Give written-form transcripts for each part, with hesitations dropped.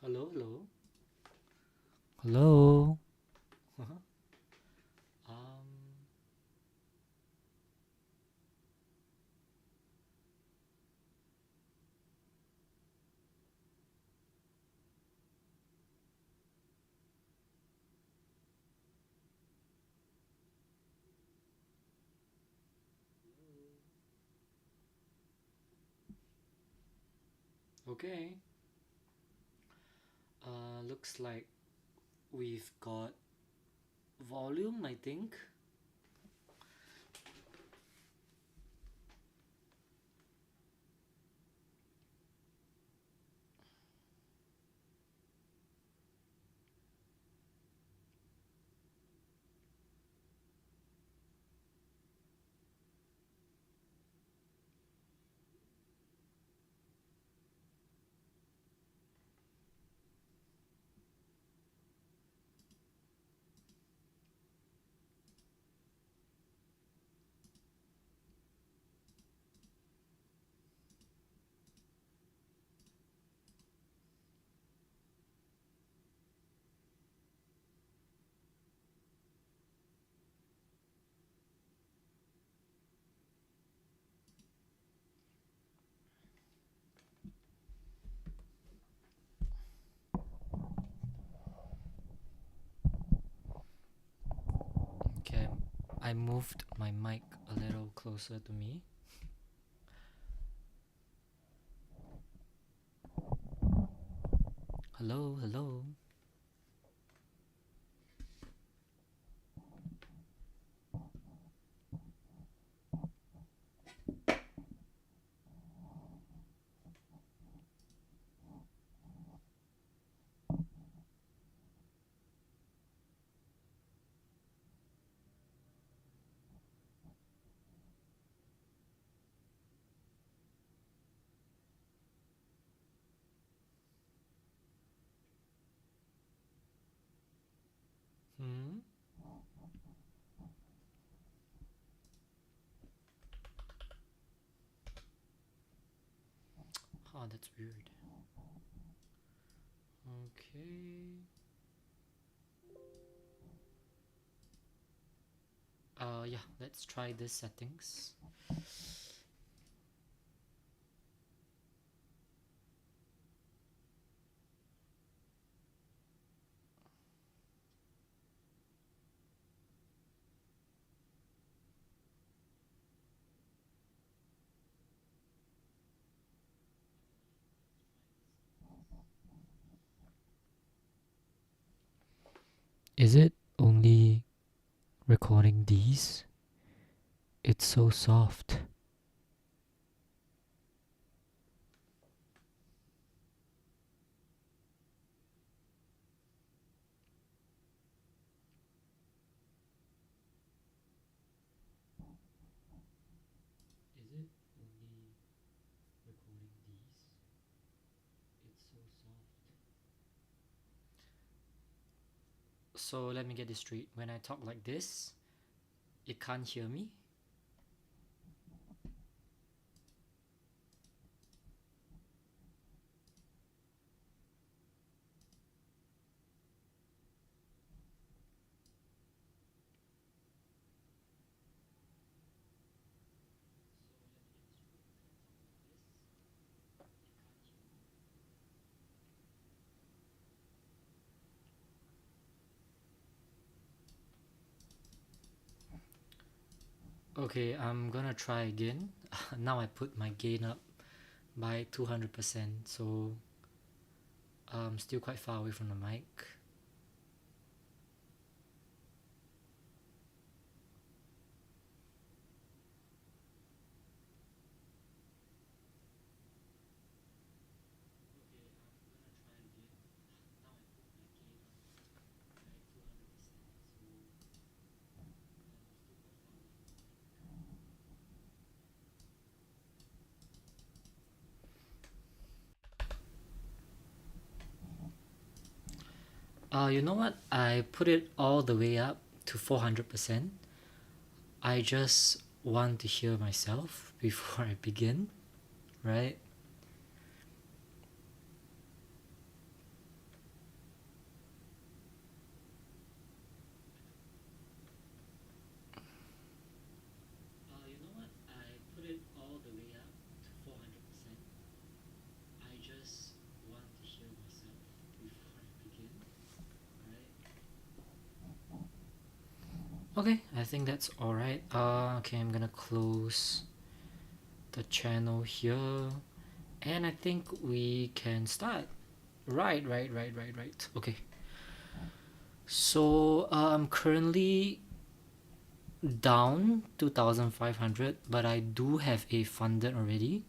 Hello, hello. Hello. um. Okay. Looks like we've got volume. I think. Okay. I moved my mic a little closer to me. Hello, hello. Hmm. Oh, that's weird. Okay. Yeah. Let's try this settings. Is it only recording these? It's so soft. Is it only recording these? It's so soft. So let me get this straight. When I talk like this, it can't hear me. Okay, I'm gonna try again. Now I put my gain up by 200%, so I'm still quite far away from the mic. You know what? I put it all the way up to 400%. I just want to hear myself before I begin, right? Okay, I think that's alright. Okay, I'm gonna close the channel here, and I think we can start. Right. Okay. So I'm currently down 2,500, but I do have a funded already.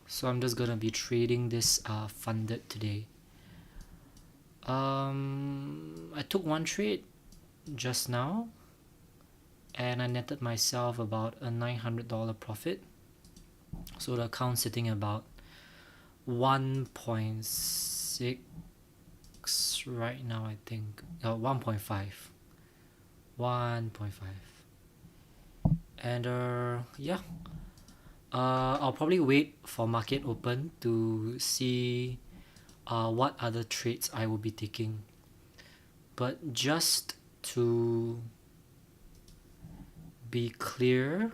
So I'm just gonna be trading this funded today. I took one trade just now, and I netted myself about a $900 profit. So the account sitting about 1.6 right now, I think. 1.5. 1.5. And yeah. I'll probably wait for market open to see what other trades I will be taking. But just to be clear,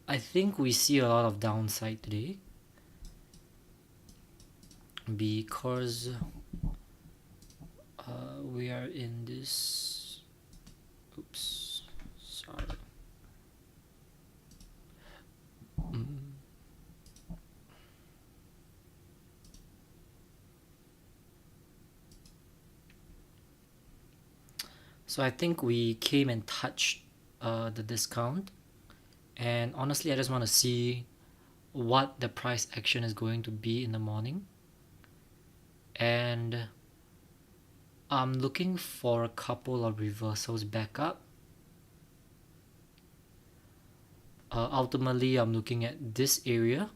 I think we see a lot of downside today because we are in this. Oops, sorry. So I think we came and touched the discount, and honestly, I just want to see what the price action is going to be in the morning, and I'm looking for a couple of reversals back up. Ultimately, I'm looking at this area.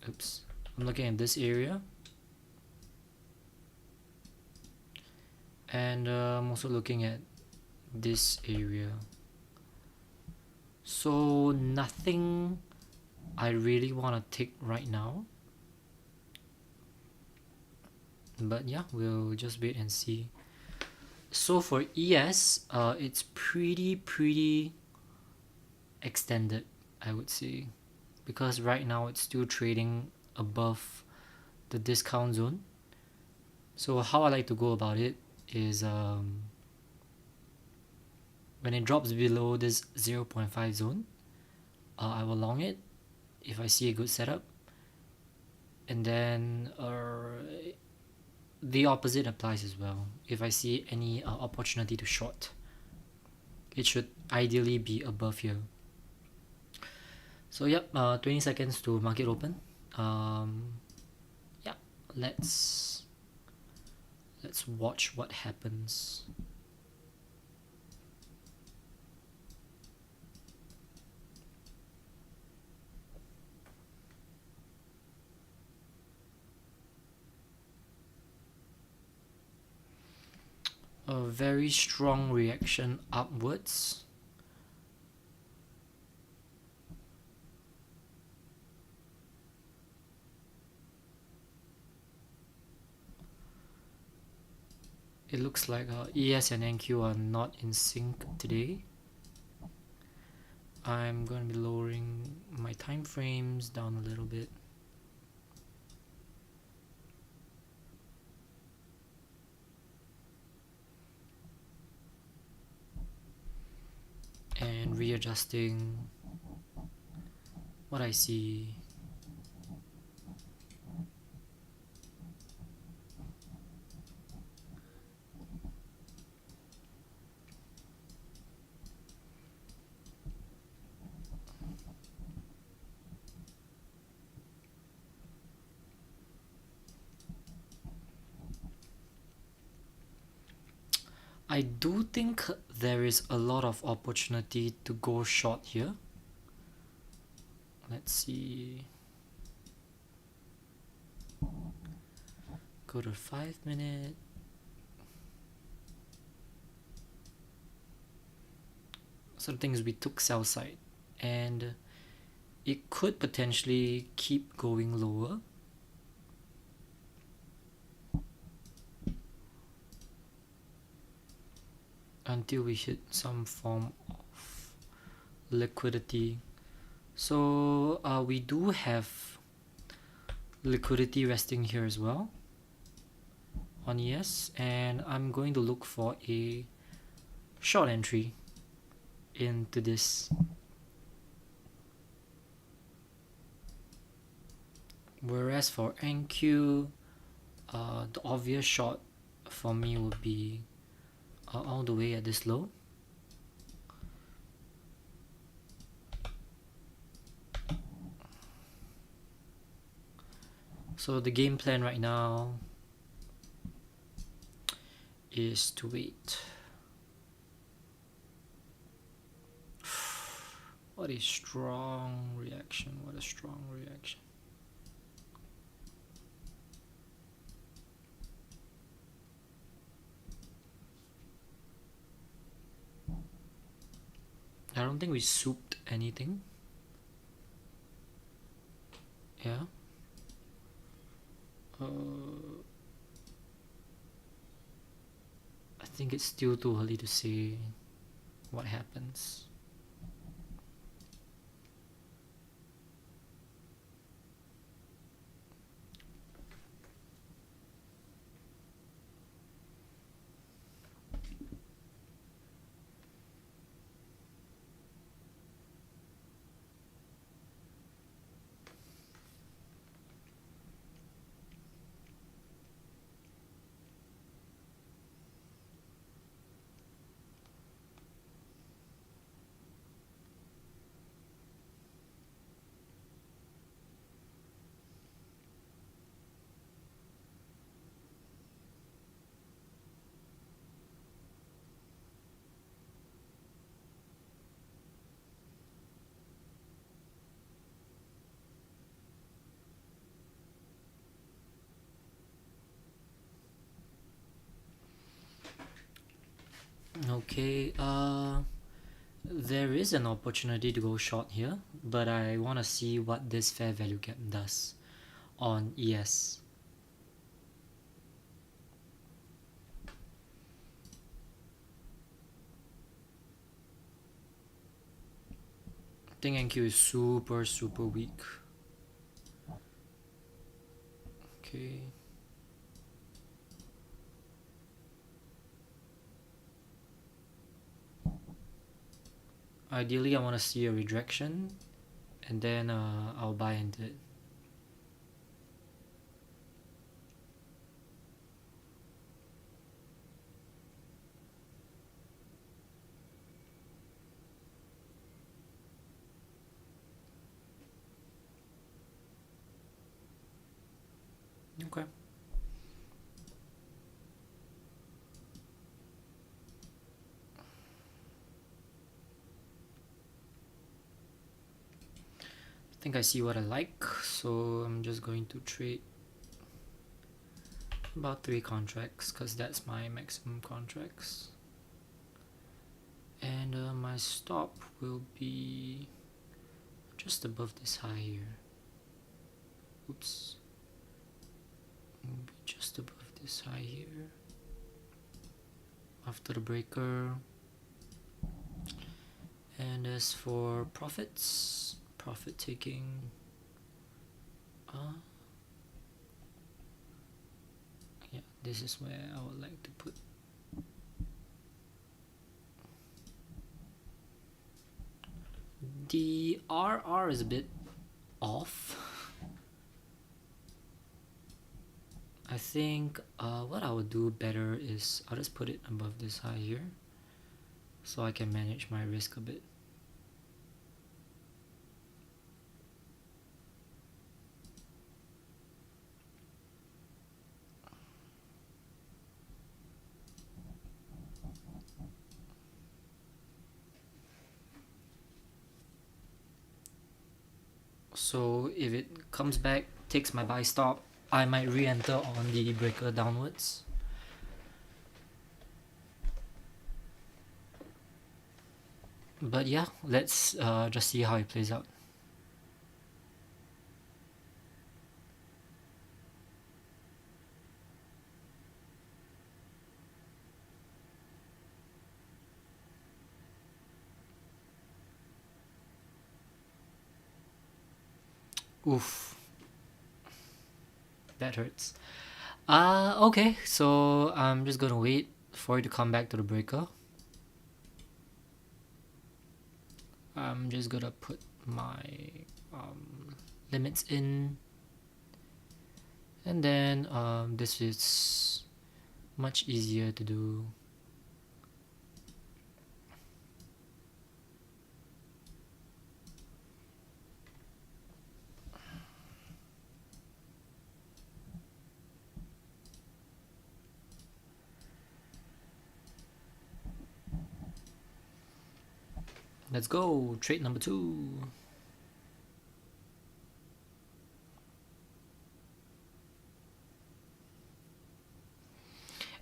Oops. I'm looking at this area. And I'm also looking at this area. So nothing I really want to take right now. But yeah, we'll just wait and see. So for ES, it's pretty extended, I would say, because right now it's still trading above the discount zone. So how I like to go about it is when it drops below this 0.5 zone, I will long it if I see a good setup, and then the opposite applies as well. If I see any opportunity to short, it should ideally be above here. So yep, 20 seconds to market open. Yeah, let's watch what happens. A very strong reaction upwards. It looks like ES and NQ are not in sync today. I'm going to be lowering my time frames down a little bit. And readjusting what I see. I do think there is a lot of opportunity to go short here. Let's see. Go to 5 minute. So the thing is, we took sell side, and it could potentially keep going lower. Until we hit some form of liquidity. So we do have liquidity resting here as well on ES, and I'm going to look for a short entry into this. Whereas for NQ, the obvious short for me would be all the way at this low. So the game plan right now is to wait. What a strong reaction, what a strong reaction. I don't think we souped anything. Yeah. I think it's still too early to say what happens. Okay, there is an opportunity to go short here, but I want to see what this fair value gap does on ES. I think NQ is super weak. Okay. Ideally, I want to see a rejection, and then I'll buy into it. Okay. I think I see what I like, so I'm just going to trade about 3 contracts because that's my maximum contracts. And my stop will be just above this high here. Oops. Will be just above this high here. After the breaker. And as for profits, profit taking. Yeah, this is where I would like to put. The RR is a bit off. I think what I would do better is I'll just put it above this high here so I can manage my risk a bit. So if it comes back, takes my buy stop, I might re-enter on the breaker downwards. But yeah, let's just see how it plays out. Oof. That hurts. Okay, so I'm just gonna wait for it to come back to the breaker. I'm just gonna put my limits in, and then this is much easier to do. Let's go, trade number 2.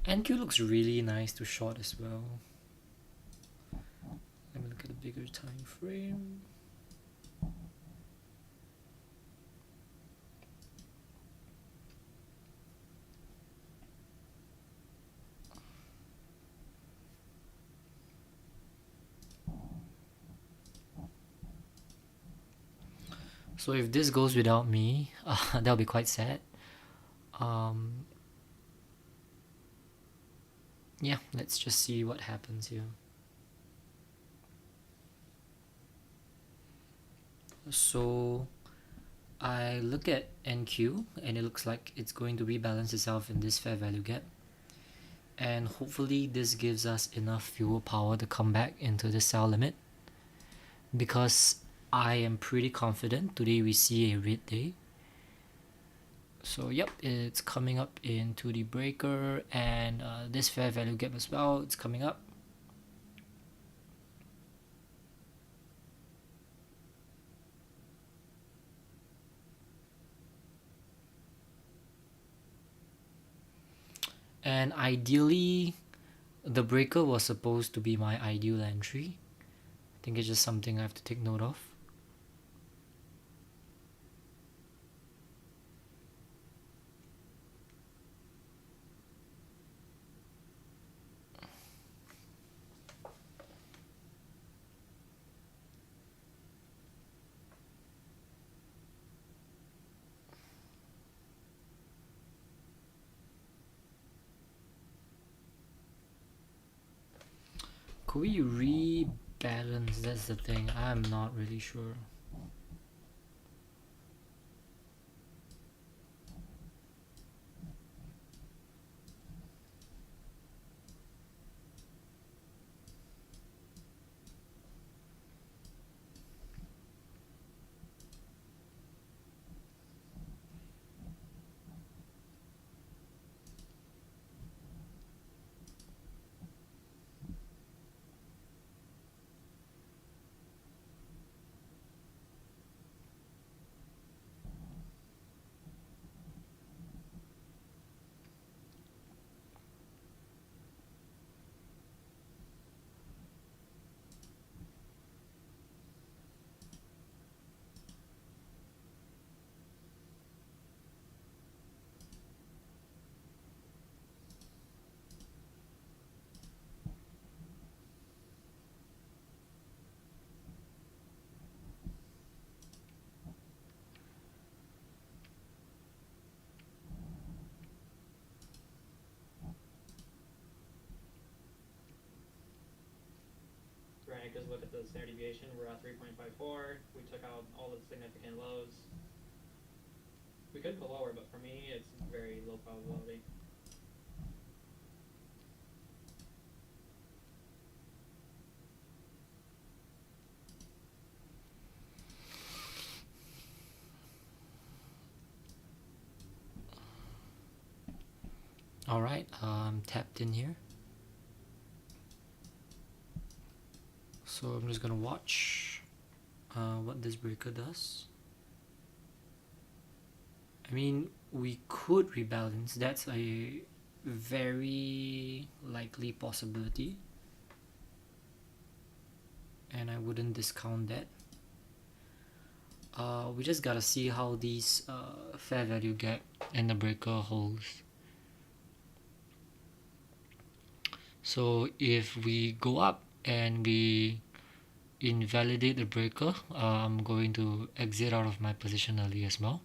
NQ looks really nice to short as well. Let me look at a bigger time frame. So if this goes without me, that'll be quite sad. Um, yeah, let's just see what happens here. So I look at NQ and it looks like it's going to rebalance itself in this fair value gap. And hopefully this gives us enough fuel power to come back into the sell limit, because I am pretty confident today we see a red day. So yep, it's coming up into the breaker, and this fair value gap as well, it's coming up. And ideally the breaker was supposed to be my ideal entry. I think it's just something I have to take note of. Could we rebalance? That's the thing. I'm not really sure. Right, because look at the standard deviation, we're at 3.54. We took out all the significant lows. We could go lower, but for me, it's very low probability. Alright, tapped in here. So I'm just gonna watch what this breaker does. I mean, we could rebalance. That's a very likely possibility, and I wouldn't discount that. We just gotta see how these fair value gap and the breaker holds. So if we go up and we invalidate the breaker, I'm going to exit out of my position early as well.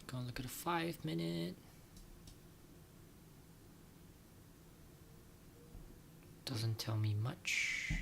Gonna look at a 5-minute. Doesn't tell me much.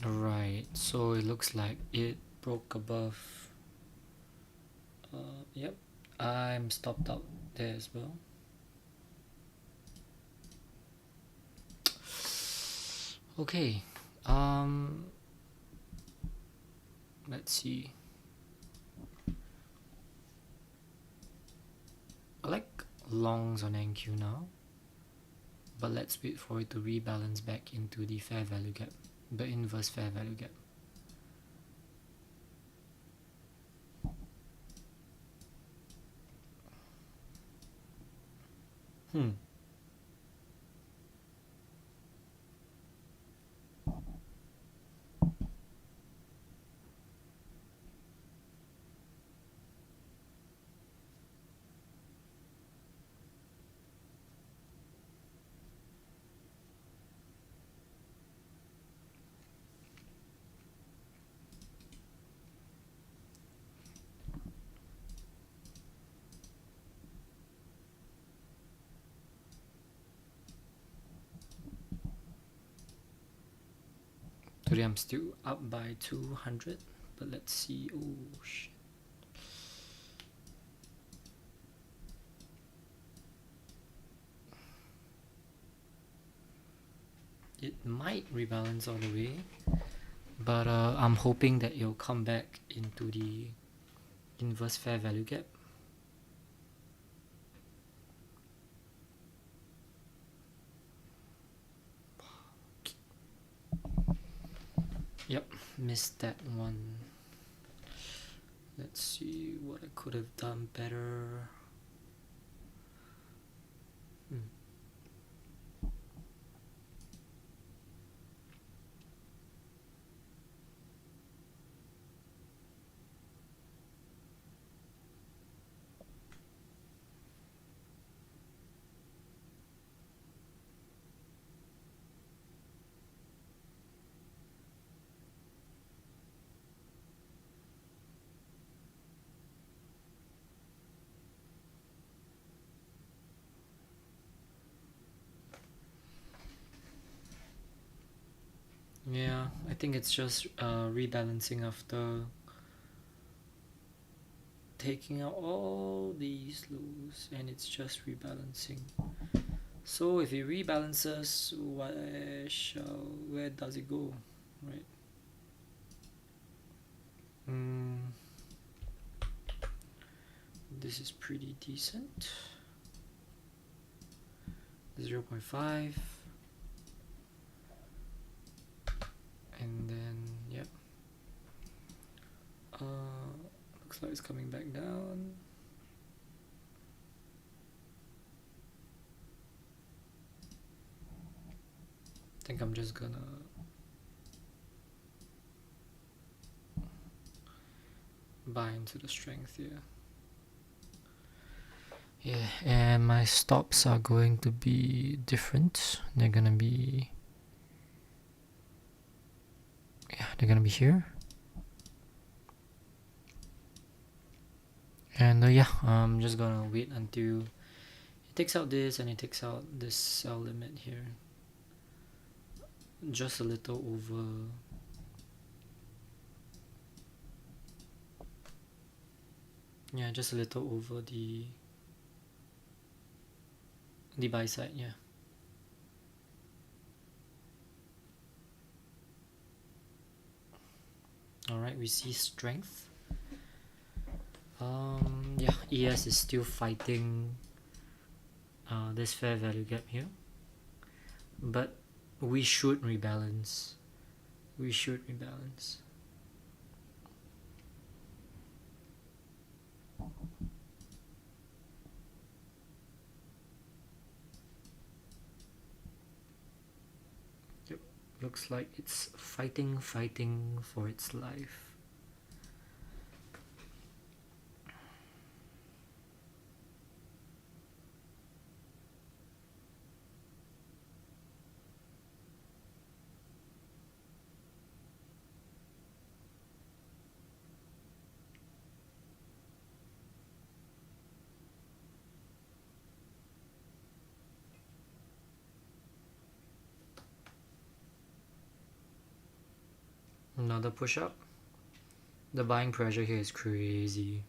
Right, so it looks like it broke above. Yep, I'm stopped out there as well. Okay, let's see. I like longs on NQ now, but let's wait for it to rebalance back into the fair value gap, the inverse fair value gap. Today I'm still up by 200, but let's see. Oh shit. It might rebalance all the way, but I'm hoping that it'll come back into the inverse fair value gap. Yep, missed that one. Let's see what I could have done better. Yeah, I think it's just rebalancing after taking out all these lows, and it's just rebalancing. So if it rebalances, where does it go, right? This is pretty decent. 0.5, and then yep. Looks like it's coming back down. I think I'm just gonna buy into the strength here. Yeah, and my stops are going to be different. They're gonna be here. And yeah, I'm just gonna wait until it takes out this and it takes out this sell limit here. Just a little over. Yeah, just a little over the buy side, yeah. Alright, we see strength. Yeah, ES is still fighting this fair value gap here, but we should rebalance. We should rebalance. Yep, looks like it's fighting for its life. Another push up. The buying pressure here is crazy.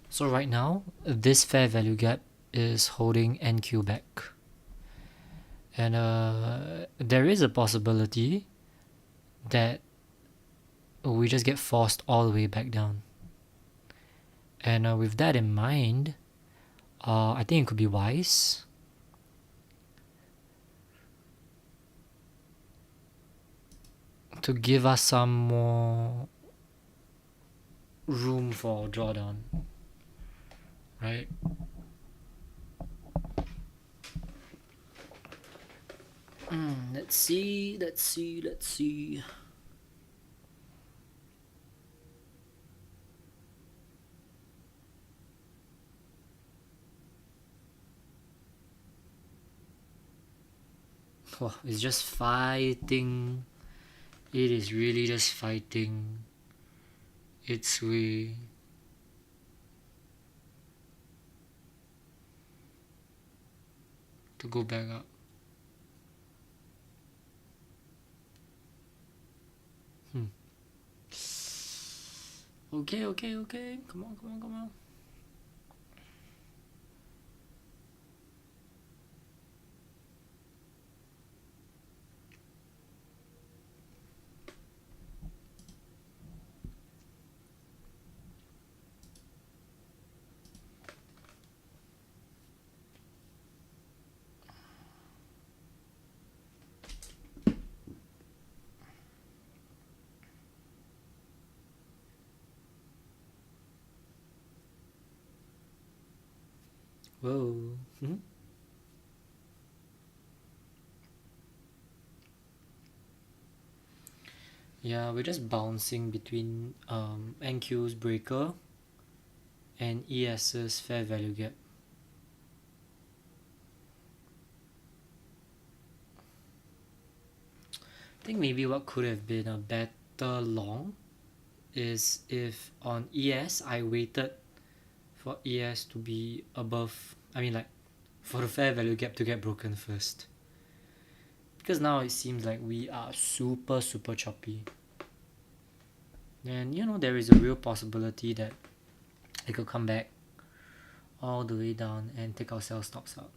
So right now, this fair value gap is holding NQ back. And there is a possibility that we just get forced all the way back down. And with that in mind, I think it could be wise to give us some more room for drawdown, right? Let's see. Oh, it's just fighting. It is really just fighting its way. To go back up. Okay. Come on. Whoa. Yeah, we're just bouncing between NQ's breaker and ES's fair value gap. I think maybe what could have been a better long is if on ES I waited for ES to be above, for the fair value gap to get broken first. Because now it seems like we are super choppy. And there is a real possibility that it could come back all the way down and take our sell stops out.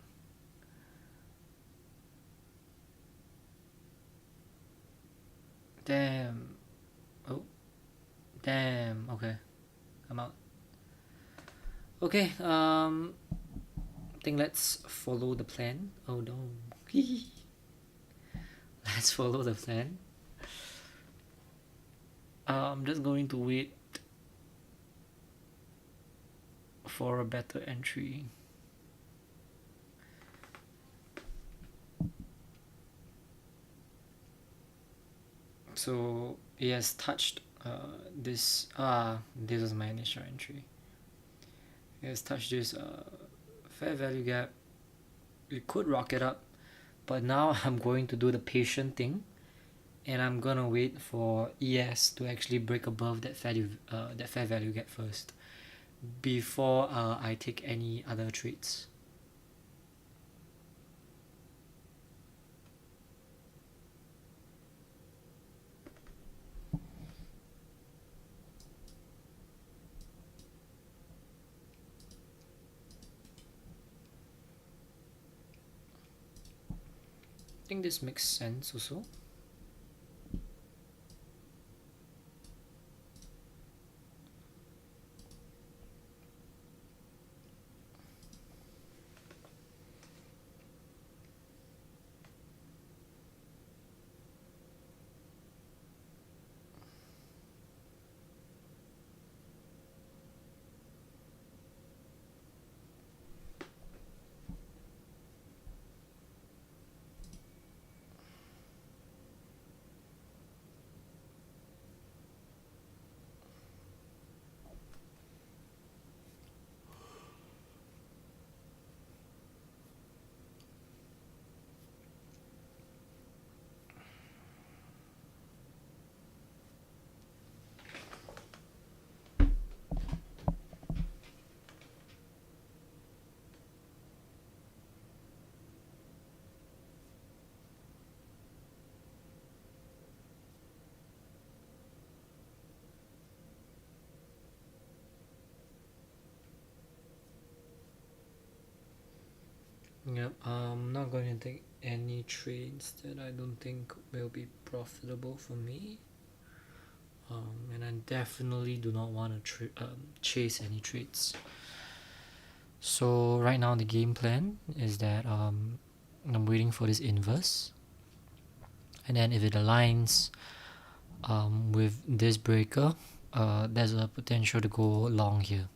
Damn. Oh. Damn. Okay. I'm out. Okay, I think let's follow the plan. Oh no. Let's follow the plan. I'm just going to wait for a better entry. So it has touched this. This was my initial entry. It has touched this fair value gap. It could rocket up, but now I'm going to do the patient thing, and I'm gonna wait for ES to actually break above that fair value gap first, before I take any other trades. think this makes sense also. Yep, I'm not going to take any trades that I don't think will be profitable for me. And I definitely do not want to chase any trades. So right now the game plan is that I'm waiting for this inverse, and then if it aligns with this breaker, there's a potential to go long here.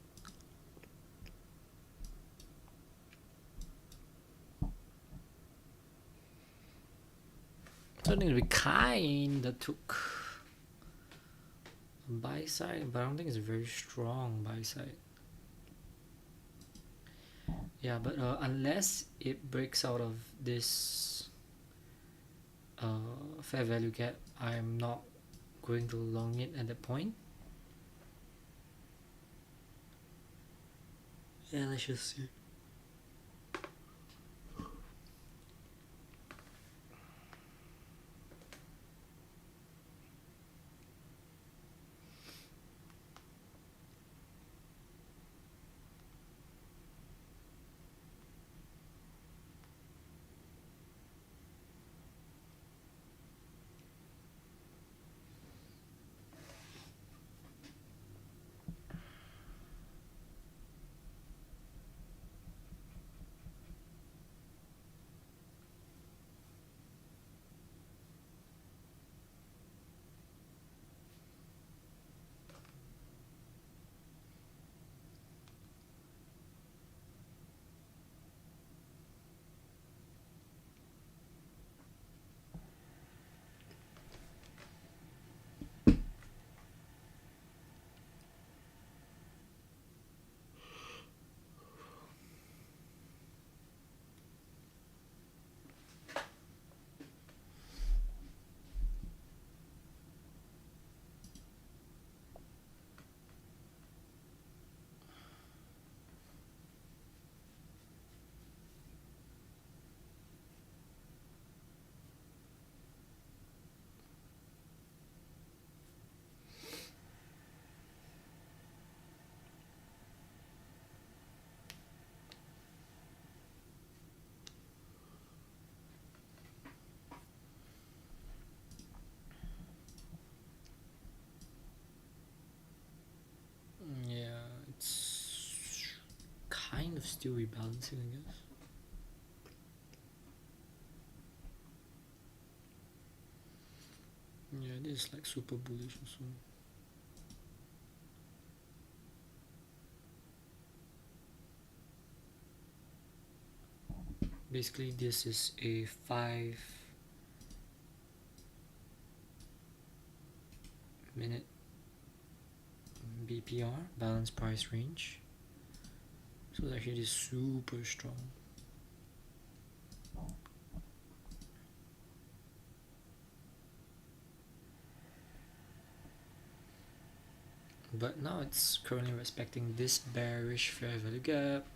So I think we kinda took a buy side, but I don't think it's a very strong buy side. Yeah, but unless it breaks out of this fair value gap, I'm not going to long it at that point. Yeah, let's just see. Yeah, it's kind of still rebalancing, I guess. Yeah, it is like super bullish also. Basically, this is a 5-minute BPR, balance price range. So it's actually super strong. But now it's currently respecting this bearish fair value gap.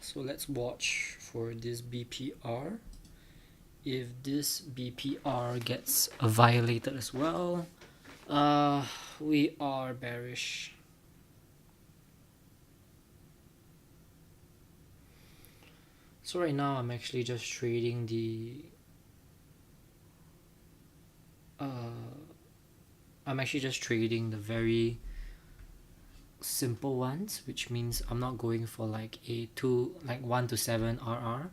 So let's watch for this BPR. If this BPR gets violated as well, we are bearish. So right now I'm actually just trading the very simple ones, which means I'm not going for like a 1 to 7 RR.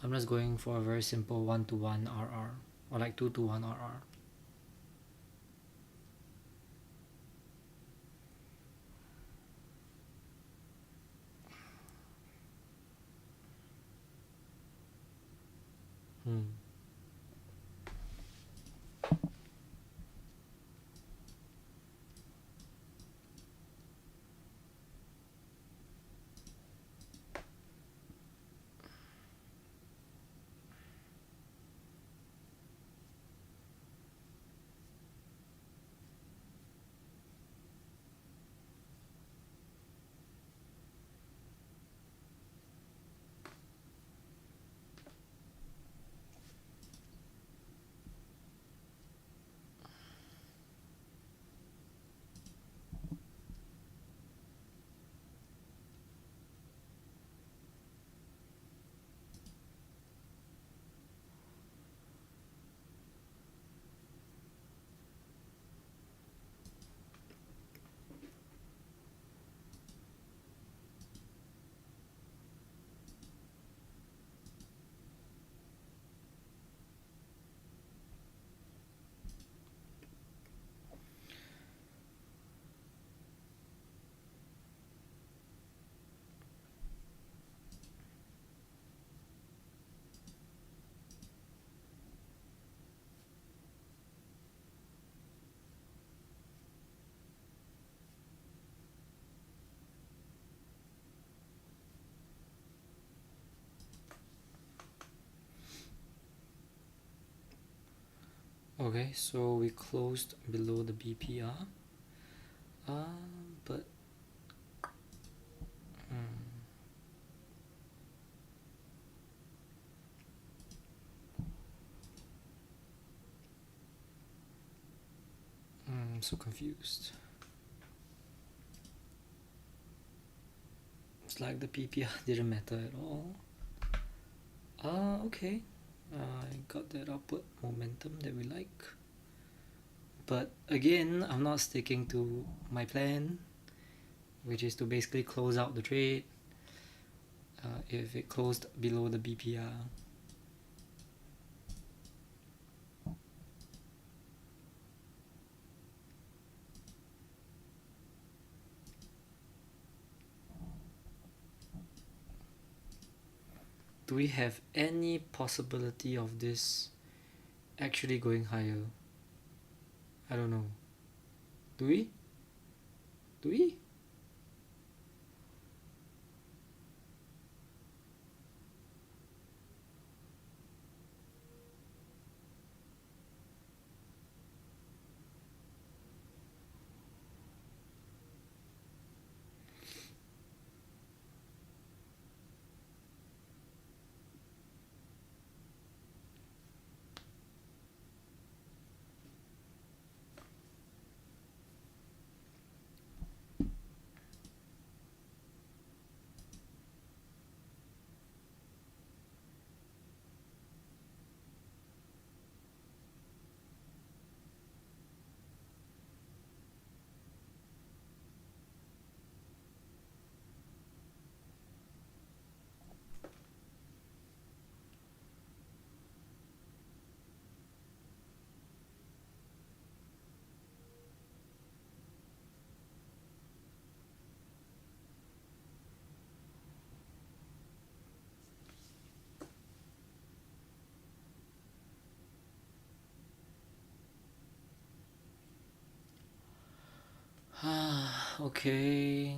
I'm just going for a very simple 1 to 1 RR, or like 2 to 1 RR. Okay, so we closed below the BPR. But I'm so confused. It's like the PPR didn't matter at all. Okay. I got that upward momentum that we like. But again, I'm not sticking to my plan, which is to basically close out the trade if it closed below the BPR. Do we have any possibility of this actually going higher? I don't know. Do we? Do we? Okay.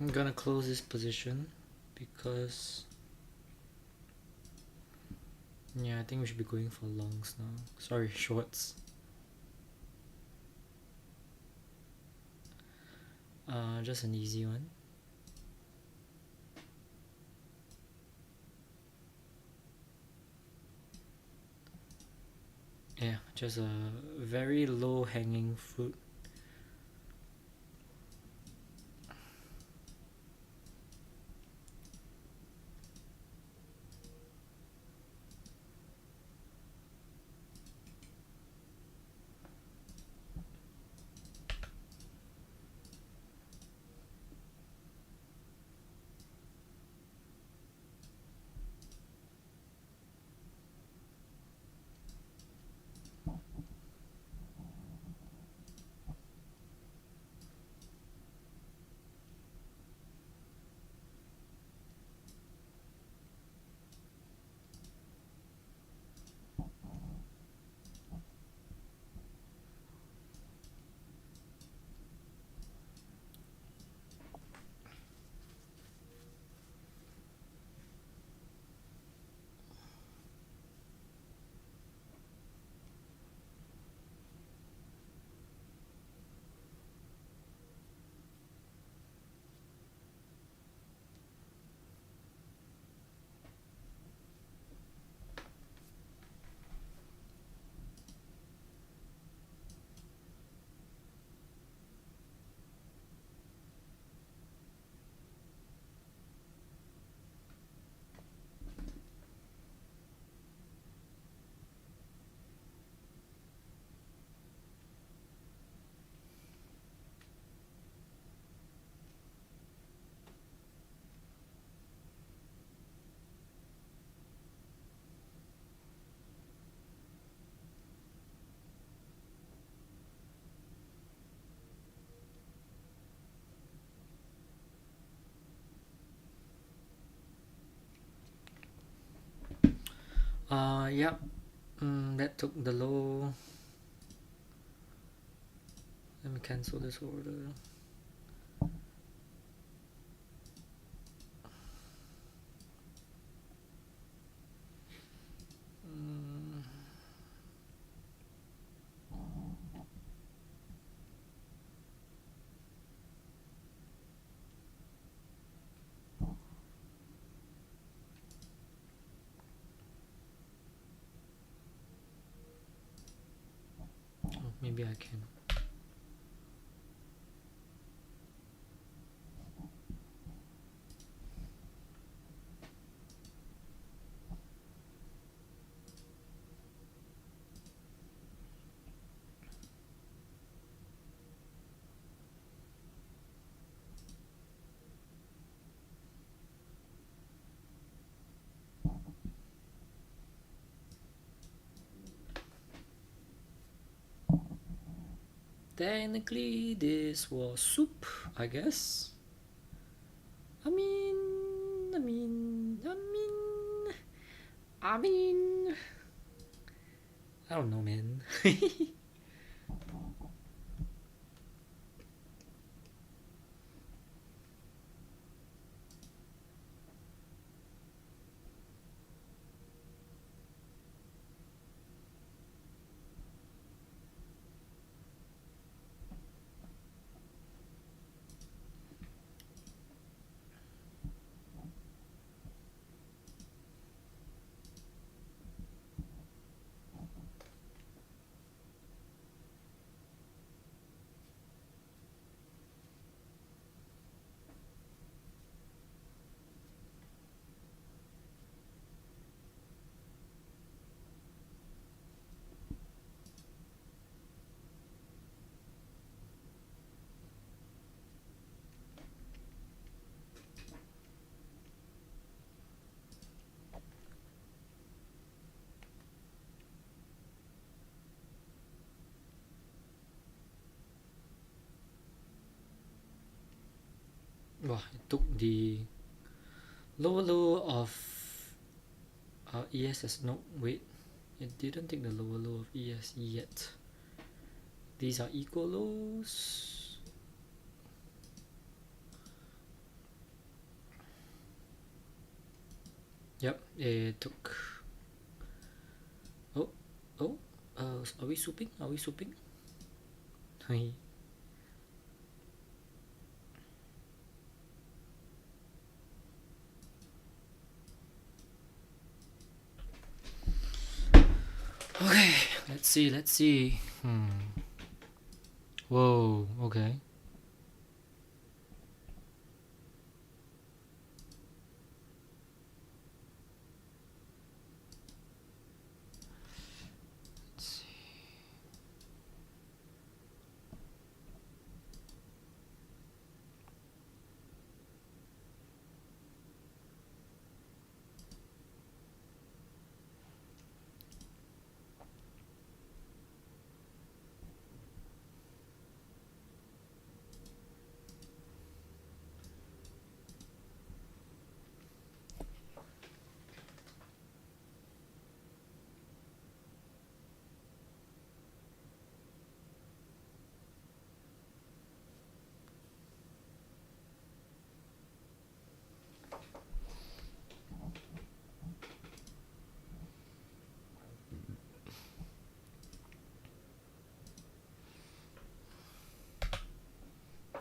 I'm gonna close this position because yeah, I think we should be going for longs now. Sorry, shorts. Just an easy one. Yeah, just a very low hanging fruit. Yep. That took the low. Let me cancel this order. Oh, maybe I can. Technically, this was soup, I guess. I mean, I mean, I mean, I mean, I don't know, man. Wow, it took the lower low of ES as no, wait, it didn't take the lower low of ES yet. These are equal lows. Yep, it took. Oh, oh. Are we swooping? Are we swooping? Hi. Okay, let's see, let's see. Whoa, okay. Let's see.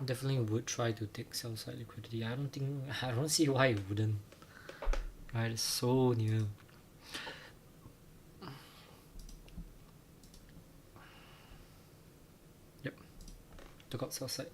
Definitely would try to take sell side liquidity. I don't see why it wouldn't. Right, it's so near. Yep, took out sell side.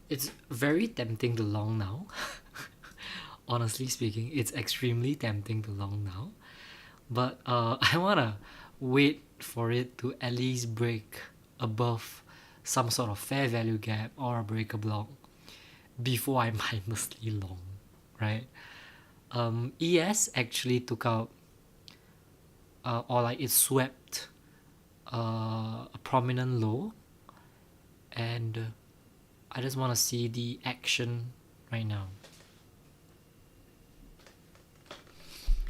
It's very tempting to long now. Honestly speaking, it's extremely tempting to long now. But I wanna wait for it to at least break above some sort of fair value gap or a breaker block before I mindlessly long, right? ES actually took out or like it swept a prominent low, and I just want to see the action right now.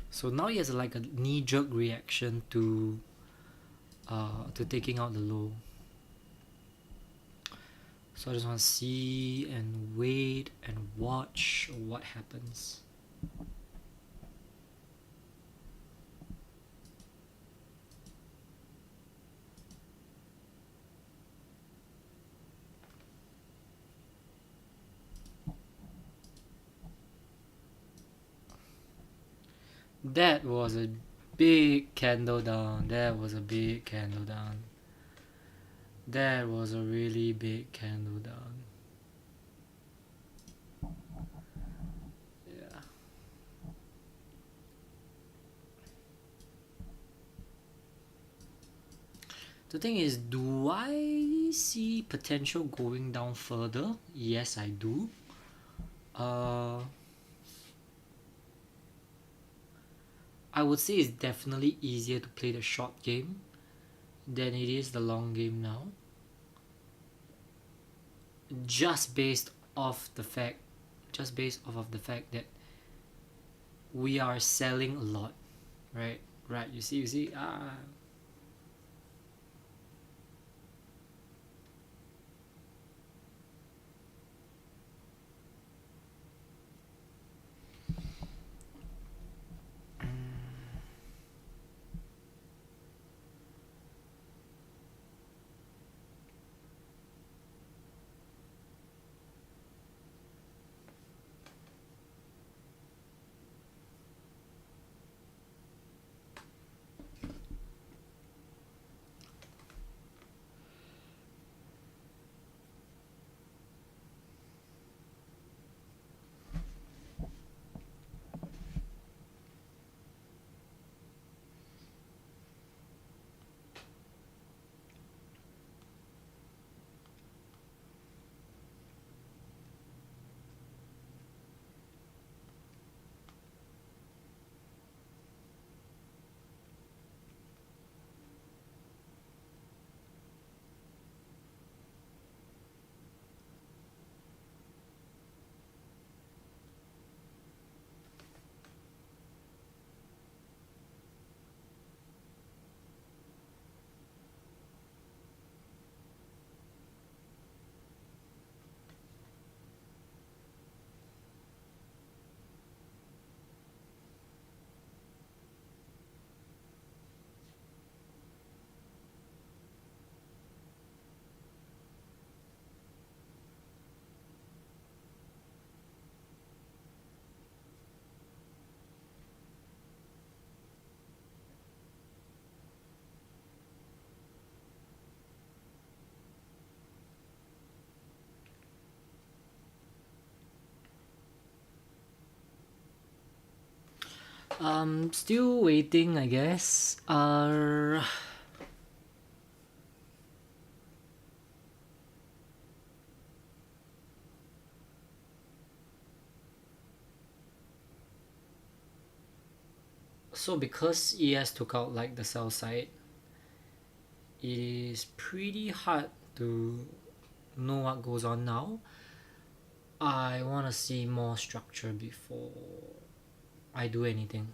So now he has like a knee-jerk reaction to taking out the low. So I just want to see and wait and watch what happens. That was a big candle down. That was a big candle down. That was a really big candle down. Yeah. The thing is, do I see potential going down further? Yes, I do. I would say it's definitely easier to play the short game than it is the long game now. Just based off the fact, that we are selling a lot, right? Right. You see. Still waiting, I guess. So because ES took out like the sell side, it is pretty hard to know what goes on now. I want to see more structure before I do anything.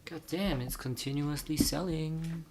God damn, it's continuously selling.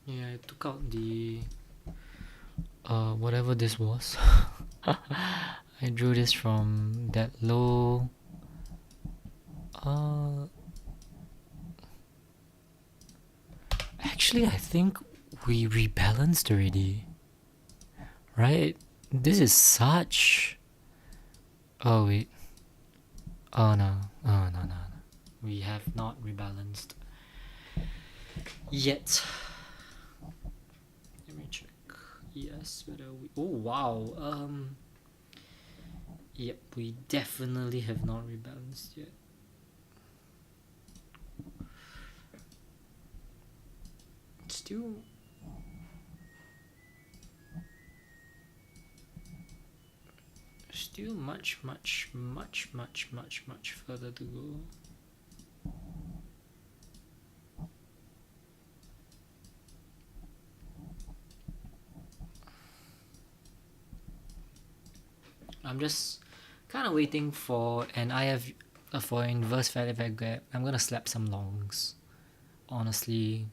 Yeah, I took out the whatever this was. I drew this from that low. Actually, I think we rebalanced already, right? This is such. Oh wait. Oh no. Oh no no no. We have not rebalanced yet. Let me check. Yes, whether we. Oh wow. Yep, we definitely have not rebalanced yet. Still. Still much further to go. I'm just kind of waiting for an IF for inverse value gap. I'm gonna slap some longs. Honestly,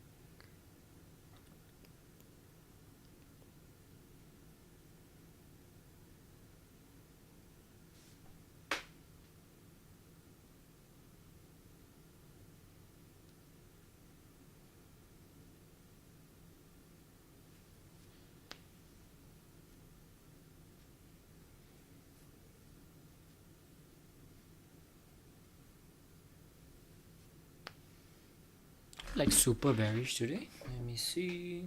like super bearish today. Let me see.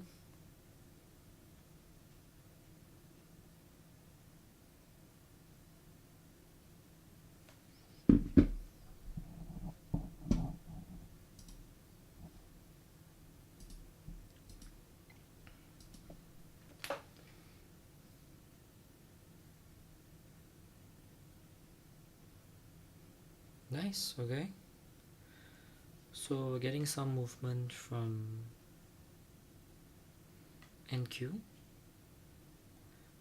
Nice, okay. So we're getting some movement from NQ.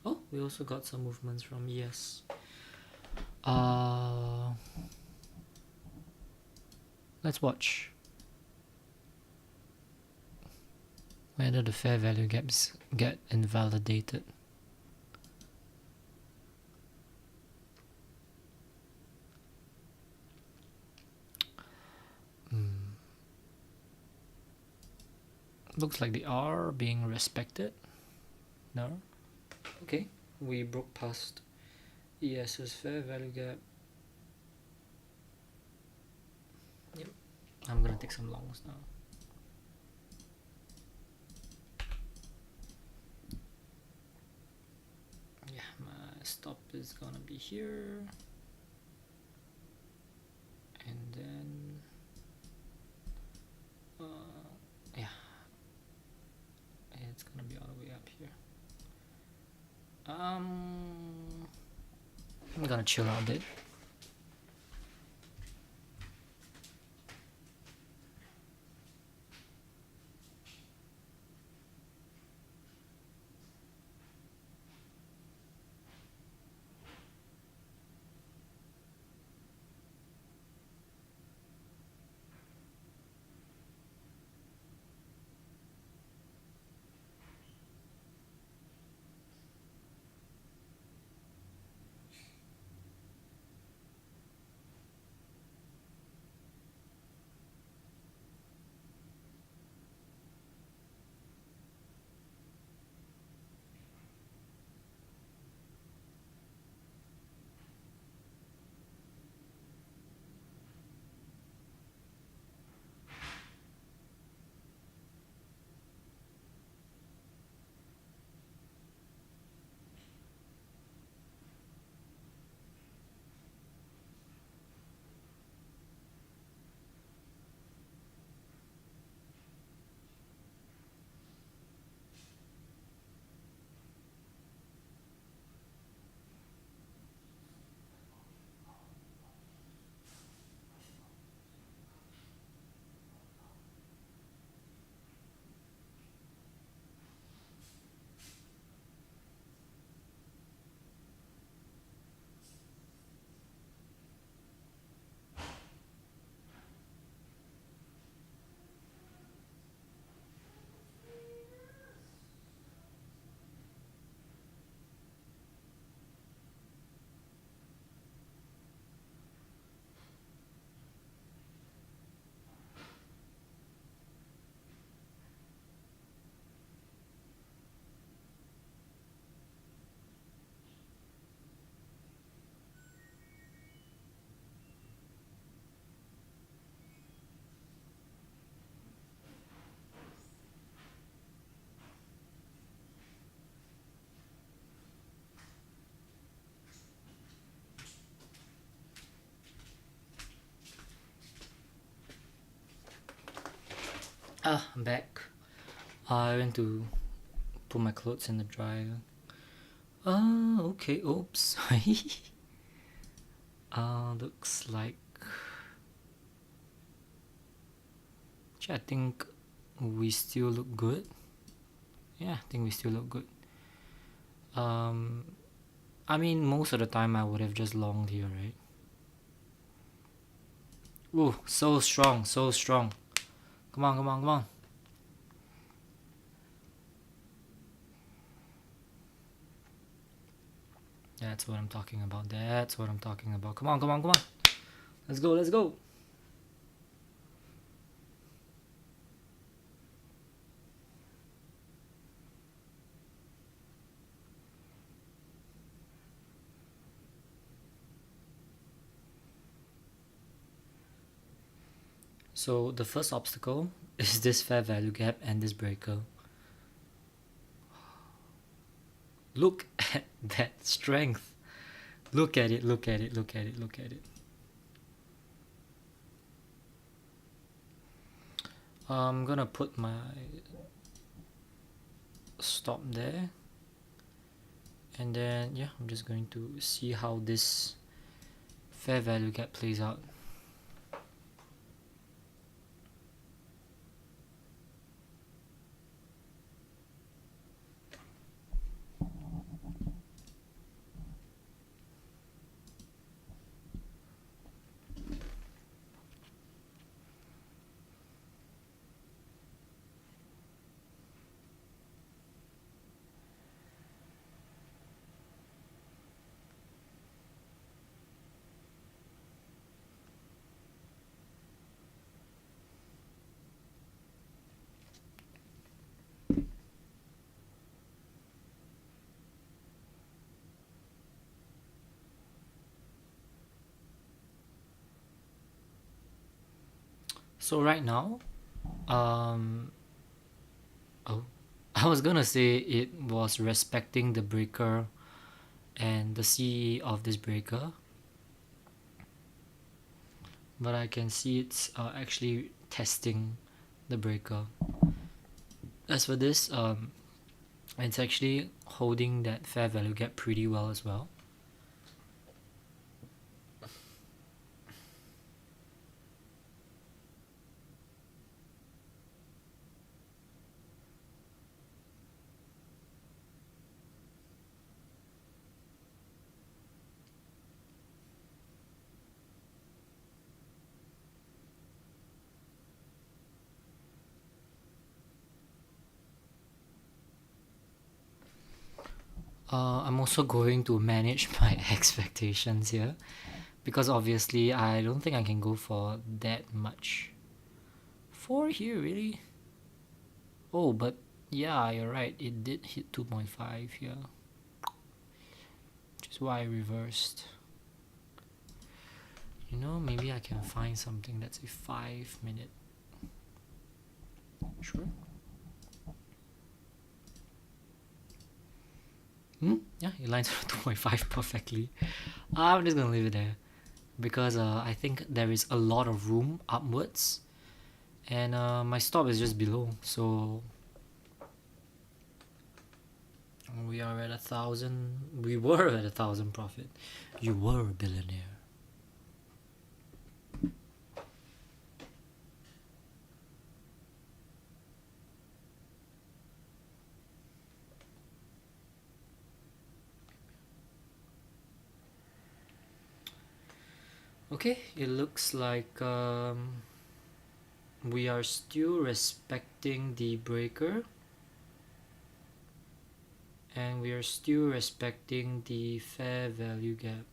Oh, we also got some movements from ES. Let's watch whether the fair value gaps get invalidated. Looks like they are being respected. No? Okay, we broke past ES's fair value gap. I'm gonna take some longs now. Yeah, my stop is gonna be here, and then yeah, it's gonna be all the way up here. I'm gonna chill out a bit. I'm back. I went to put my clothes in the dryer. Okay, oops. Looks like... Actually, I think we still look good. Yeah, I think we still look good. I mean, most of the time I would have just longed here, right? Ooh, so strong, so strong. Come on, come on, come on. That's what I'm talking about. That's what I'm talking about. Come on, come on, come on. Let's go, let's go. So the first obstacle is this fair value gap and this breaker. Look at that strength. Look at it, look at it, look at it, look at it. I'm gonna put my stop there. And then, yeah, I'm just going to see how this fair value gap plays out. So right now, um, oh, I was gonna say it was respecting the breaker and the C of this breaker, but I can see it's actually testing the breaker. As for this, it's actually holding that fair value gap pretty well as well. I'm also going to manage my expectations here because obviously I don't think I can go for that much. 4 here, really? Oh, but yeah, you're right. It did hit 2.5 here, which is why I reversed. You know, maybe I can find something that's a 5 minute. Sure. Yeah, it lines up 2.5 perfectly. I'm just gonna leave it there because I think there is a lot of room upwards, and my stop is just below. So we are at 1,000. We were at 1,000 profit. You were a billionaire. Okay, it looks like we are still respecting the breaker, and we are still respecting the fair value gap.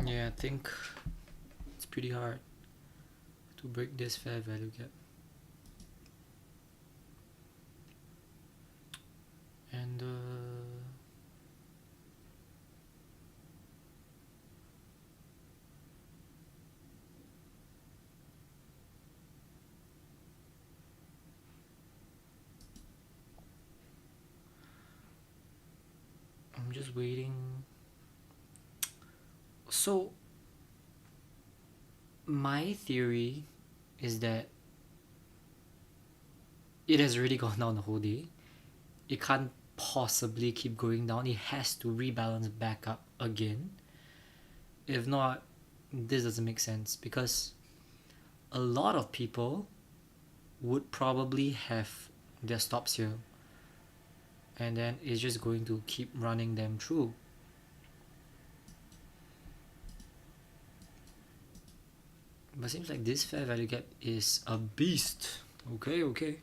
Yeah, I think it's pretty hard to break this fair value gap. And I'm just waiting. So my theory is that it has already gone down the whole day. It can't possibly keep going down. It has to rebalance back up again. If not, this doesn't make sense because a lot of people would probably have their stops here, and then it's just going to keep running them through. But it seems like this fair value gap is a beast. Okay, okay.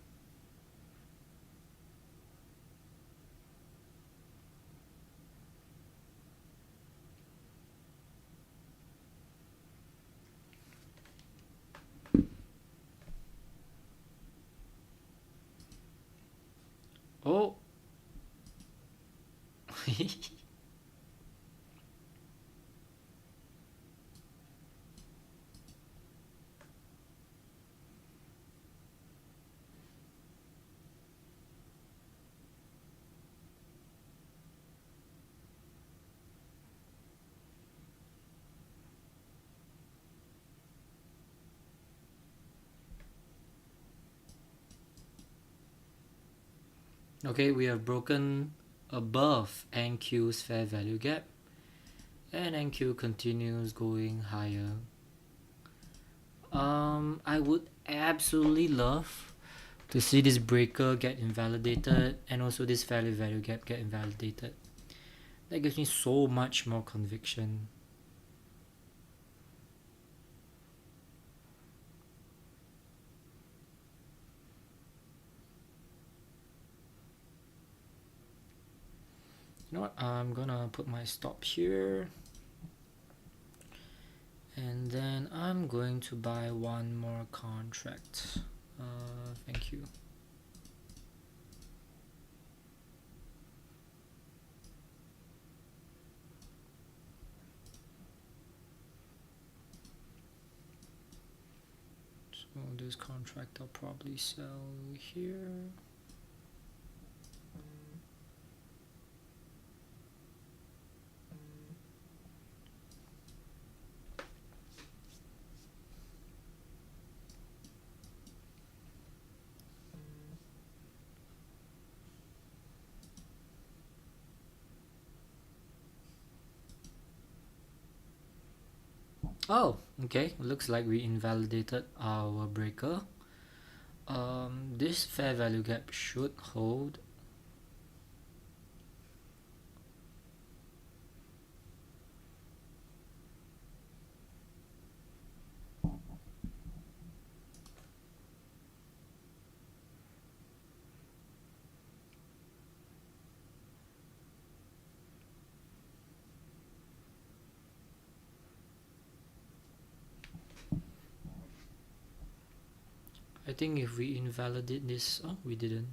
Oh. Okay, we have broken above NQ's fair value gap, and NQ continues going higher. I would absolutely love to see this breaker get invalidated and also this fair value gap get invalidated. That gives me so much more conviction. You know what? I'm gonna put my stop here. And then I'm going to buy one more contract. Thank you. So this contract I'll probably sell here. Oh, okay. Looks like we invalidated our breaker. This fair value gap should hold. I think if we invalidate this, oh, we didn't.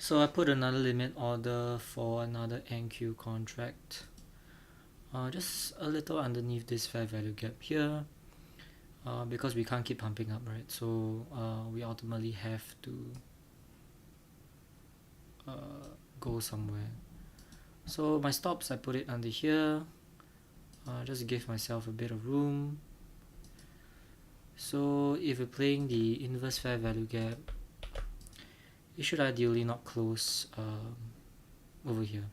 So I put another limit order for another NQ contract. Just a little underneath this fair value gap here. Because we can't keep pumping up, right? So we ultimately have to go somewhere. So my stops, I put it under here. Just give myself a bit of room. So if we're playing the inverse fair value gap, it should ideally not close over here.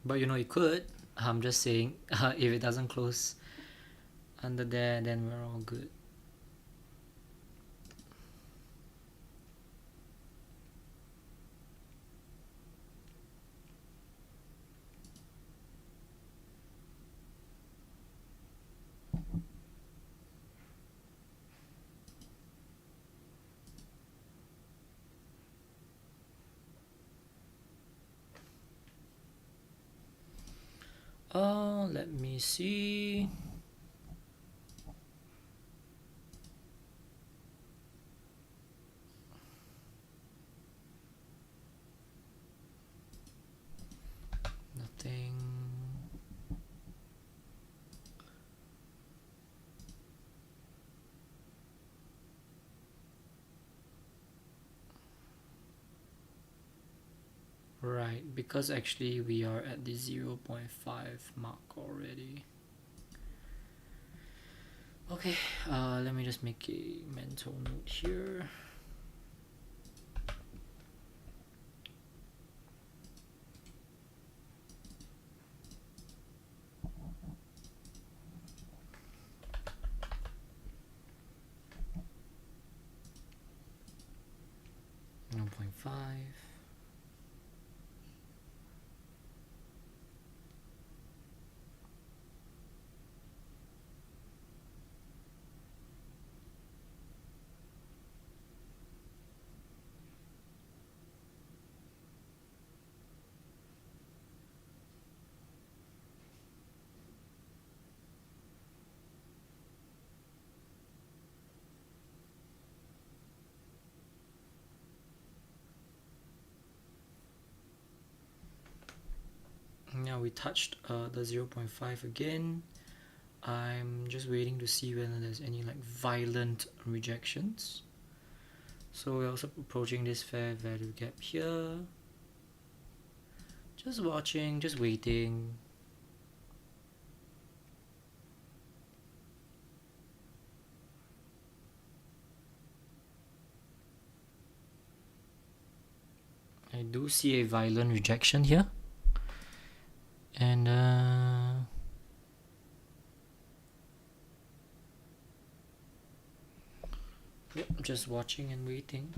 But you know, it could. I'm just saying, if it doesn't close under there, then we're all good. Let me see. Nothing. Right, because actually we are at the 0.5 mark already. Okay, let me just make a mental note here. Zero point 0.5. Now we touched the 0.5 again. I'm just waiting to see whether there's any like violent rejections. So we're also approaching this fair value gap here. Just watching, just waiting. I do see a violent rejection here. And yep, just watching and waiting.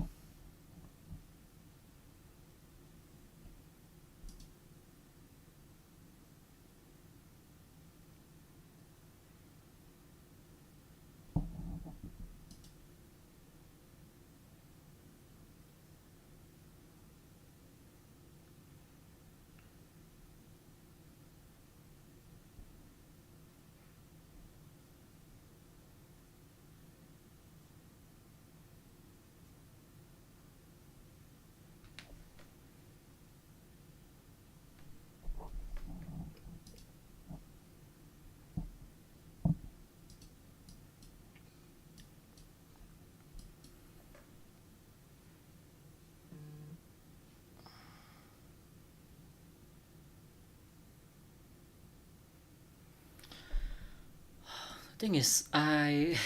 Thing is, I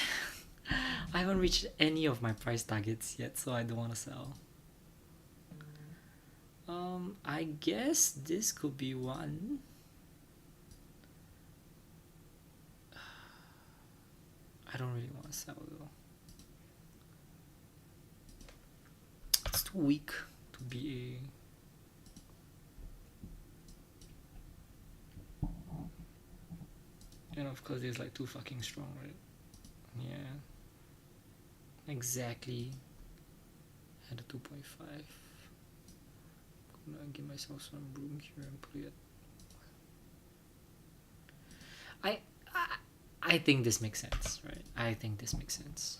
I haven't reached any of my price targets yet, so I don't want to sell. I guess this could be one. I don't really want to sell though. It's too weak to be a. And of course, it's like too fucking strong, right? Yeah. Exactly. At a 2.5. I'm gonna give myself some room here and put it. I, I I think this makes sense, right? I think this makes sense.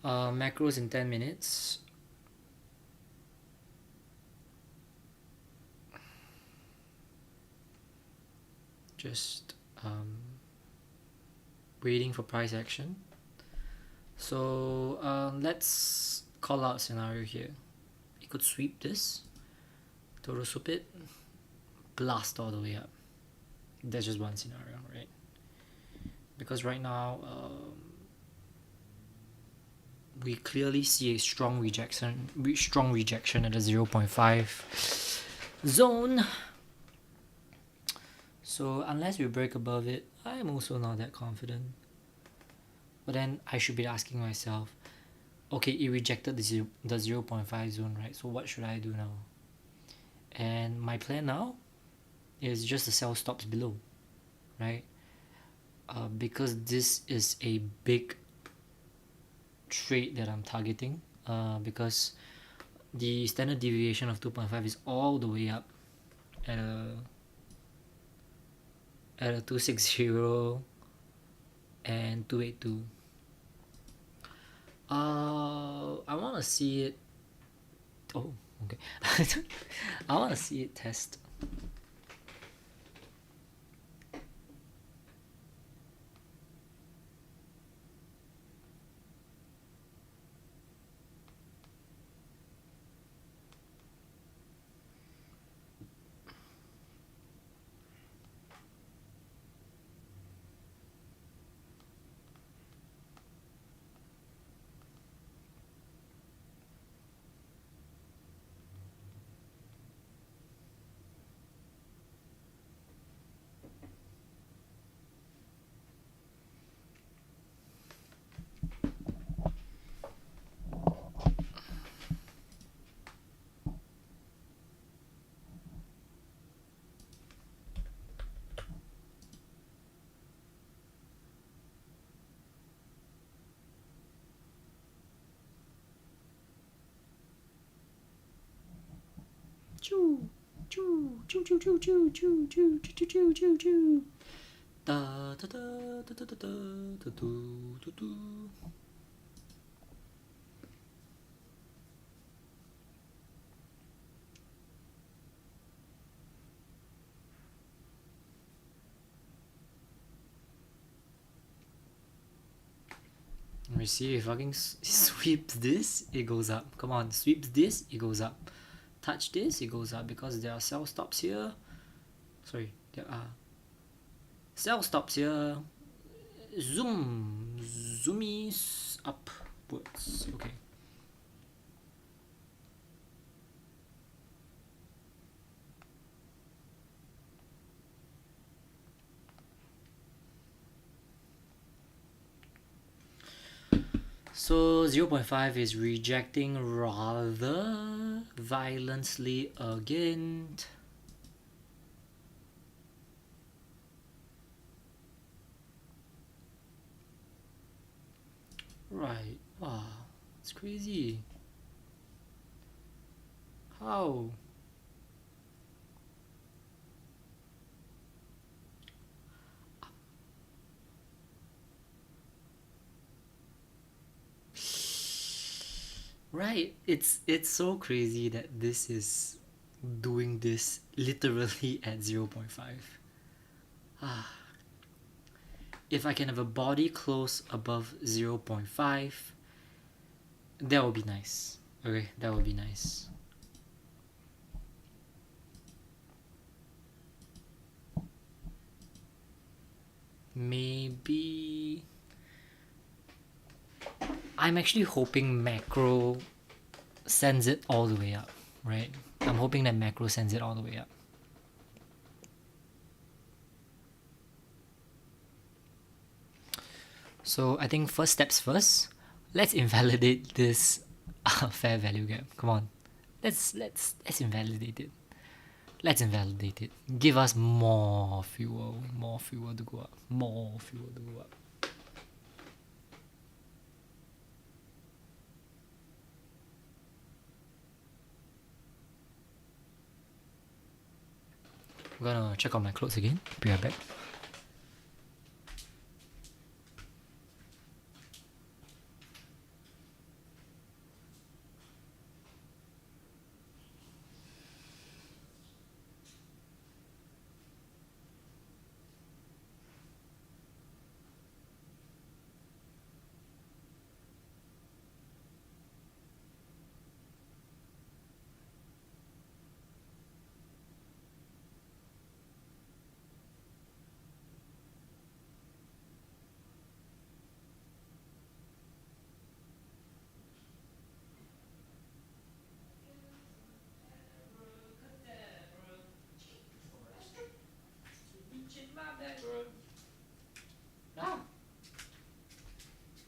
Macros in 10 minutes. Just waiting for price action. So let's call out scenario here. It could sweep this, total sweep it, blast all the way up. That's just one scenario, right? Because right now we clearly see a strong rejection at the 0.5 zone. So unless we break above it, I'm also not that confident. But then I should be asking myself, okay, it rejected the 0.5 zone, right? So what should I do now? And my plan now is just to sell stops below, right? Because this is a big trade that I'm targeting, because the standard deviation of 2.5 is all the way up at a at a 260 and 282. I want to see it. Oh, okay. I want to see it test. Choo, choo, choo, choo, choo, choo, choo, choo, choo, choo, choo, choo. Da da da da da da da da da da. Let me see if fucking sweeps this, it goes up. Come on, sweeps this, it goes up. Touch this, it goes up because there are cell stops here. Sorry, there are cell stops here. Zoomies upwards. Okay. So 0.5 is rejecting rather violently again. Right. Wow. It's crazy. How? Right. It's so crazy that this is doing this literally at 0.5. Ah. If I can have a body close above 0.5, that would be nice. Okay, that would be nice. Maybe I'm actually hoping macro sends it all the way up, right? I'm hoping that macro sends it all the way up. So I think first steps first. Let's invalidate this fair value gap. Come on, let's invalidate it. Let's invalidate it. Give us more fuel to go up. More fuel to go up. I'm gonna check out my clothes again. Be right back.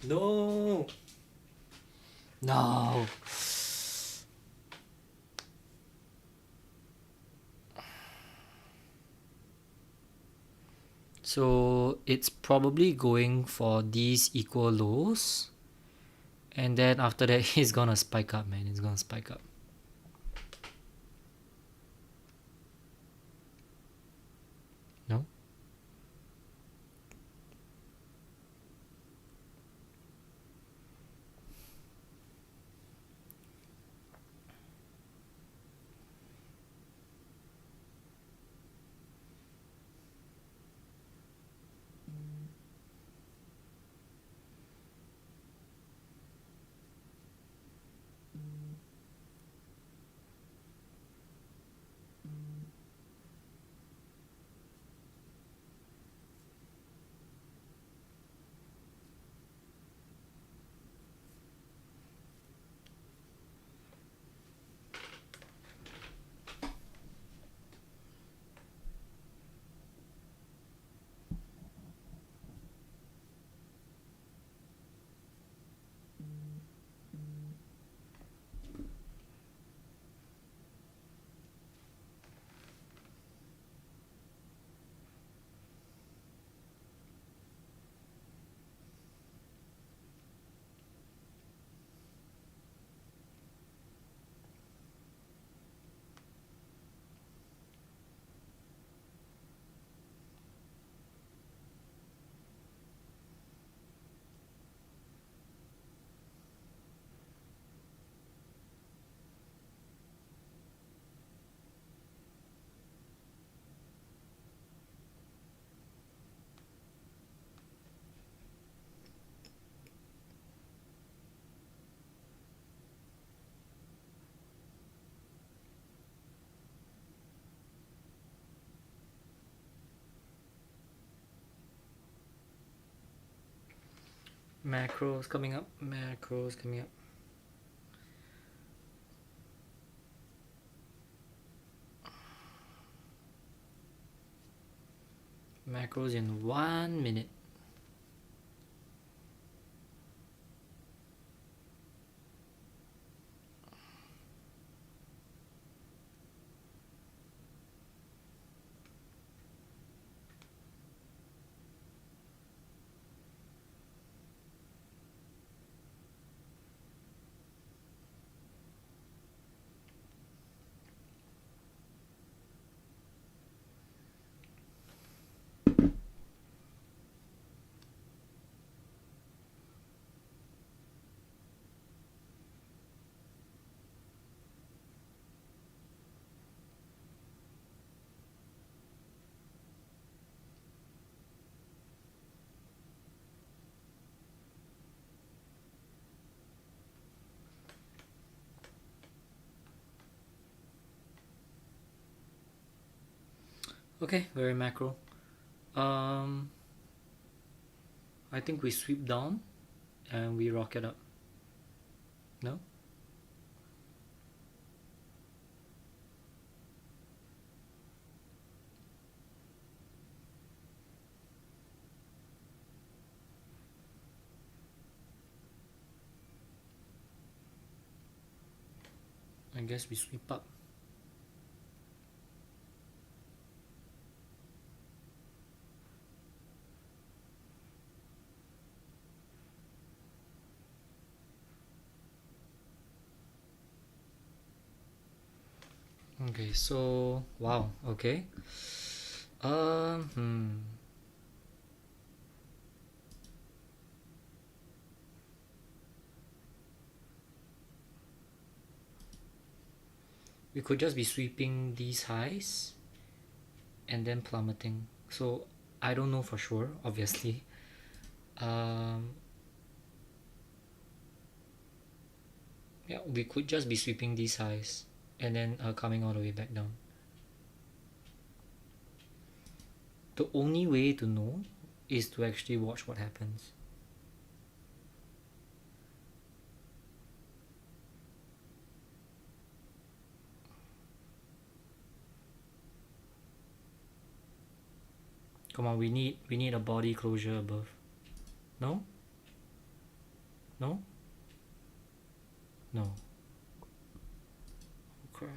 No. No. So it's probably going for these equal lows. And then after that, he's gonna spike up, man. It's gonna spike up. No? Macros coming up. Macros coming up. Macros in 1 minute. Okay, very macro. I think we sweep down and we rock it up. No? I guess we sweep up. Okay, so wow, okay. Hmm. We could just be sweeping these highs and then plummeting. So I don't know for sure, obviously. Um, yeah, we could just be sweeping these highs and then coming all the way back down. The only way to know is to actually watch what happens. Come on, we need a body closure above. No? No? No. Okay.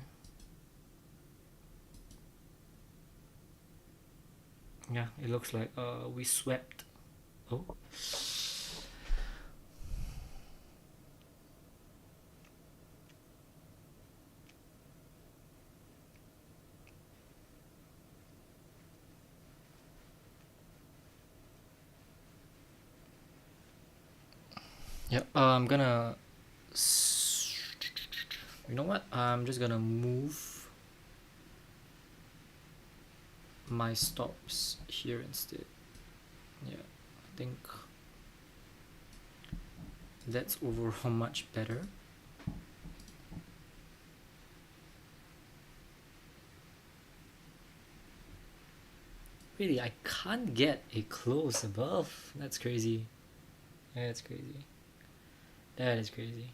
Yeah, it looks like we swept. Oh. Yep. I'm gonna. You know what? I'm just gonna move my stops here instead. Yeah, I think that's overall much better. Really, I can't get a close above. That's crazy. That's crazy. That is crazy.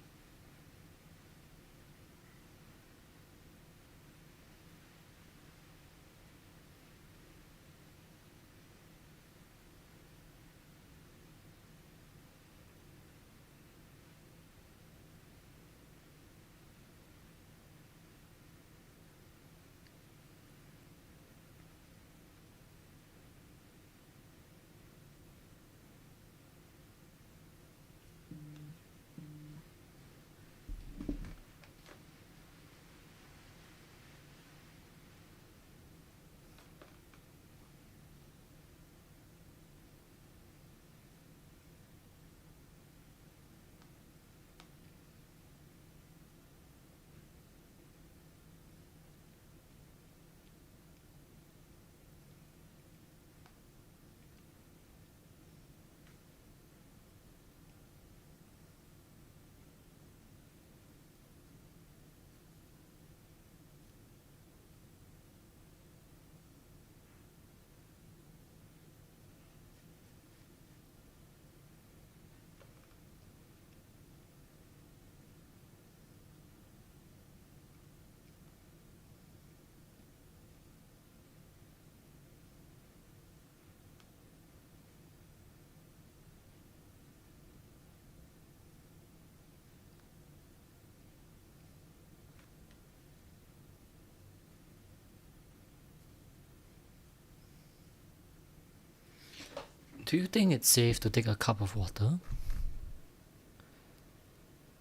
Do you think it's safe to take a cup of water?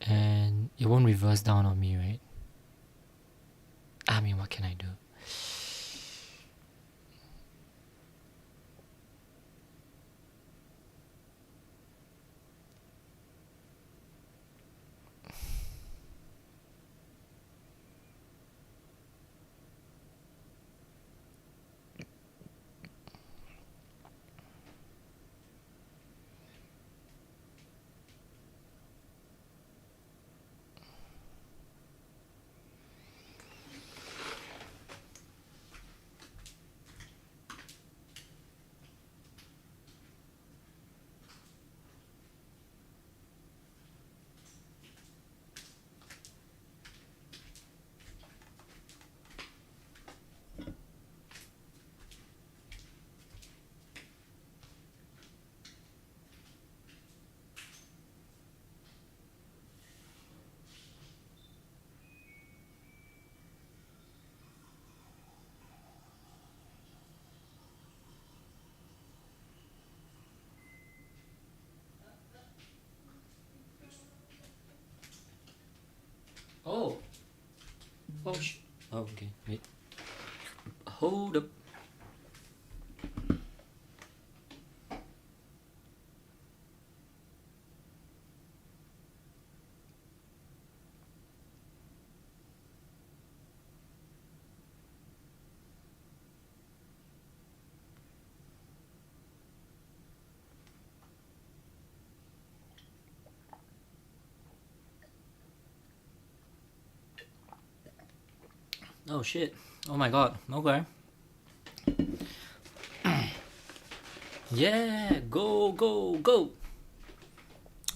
And it won't reverse down on me, right? I mean, what can I do? Oh! Oh, oh, okay, wait. Hold up. Oh shit. Oh my god. Okay. Yeah, go, go, go.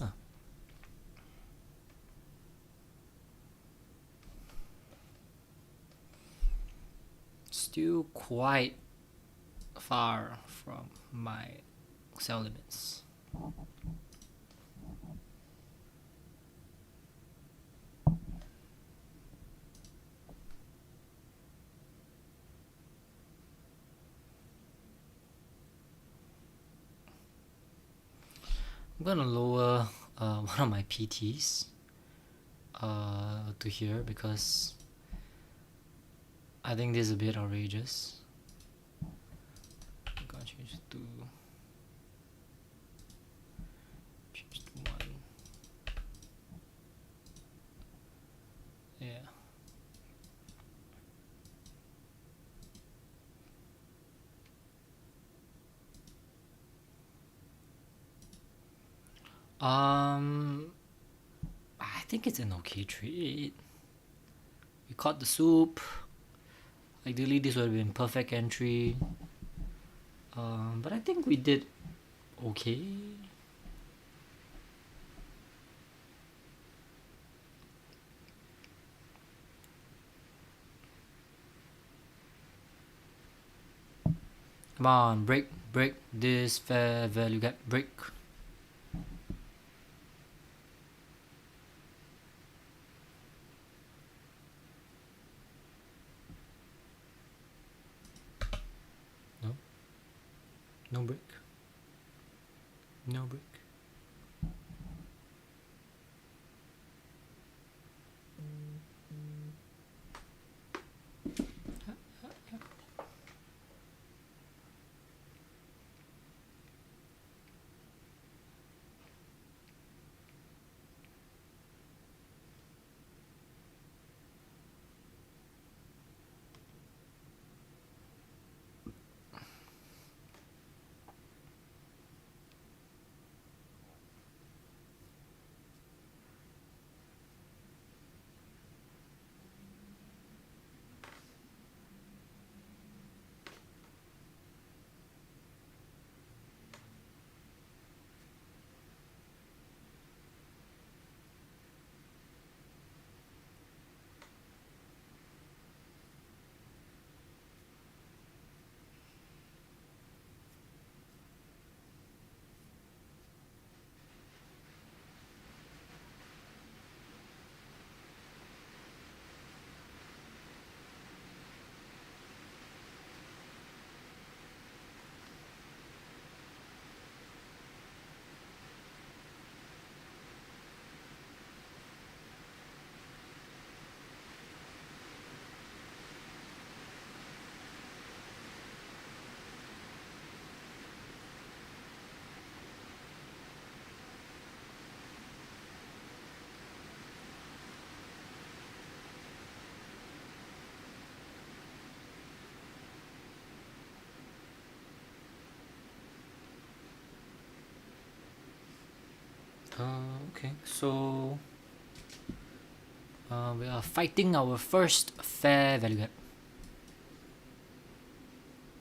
Ah. Still quite far from my cell limits. I'm gonna lower one of my PTs to here because I think this is a bit outrageous. I'm gonna change to 1. Yeah. I think it's an okay trade. We caught the soup. Ideally, this would have been perfect entry. But I think we did okay. Come on, break, break this fair value gap, break. No, no break, no break. Okay, so we are fighting our first fair value gap.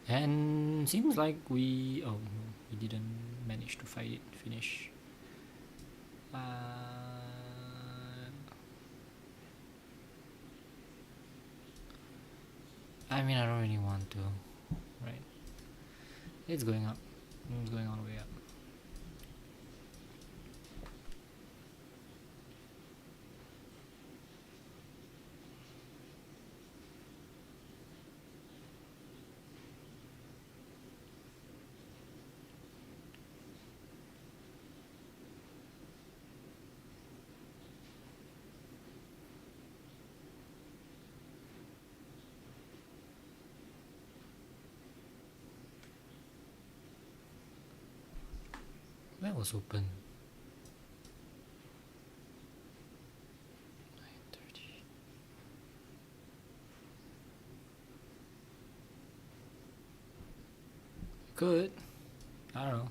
And seems like we... oh no, we didn't manage to fight it, finish. I mean, I don't really want to, right? It's going up. It's going all the way up. Where was open? 9:30. Good. I don't know.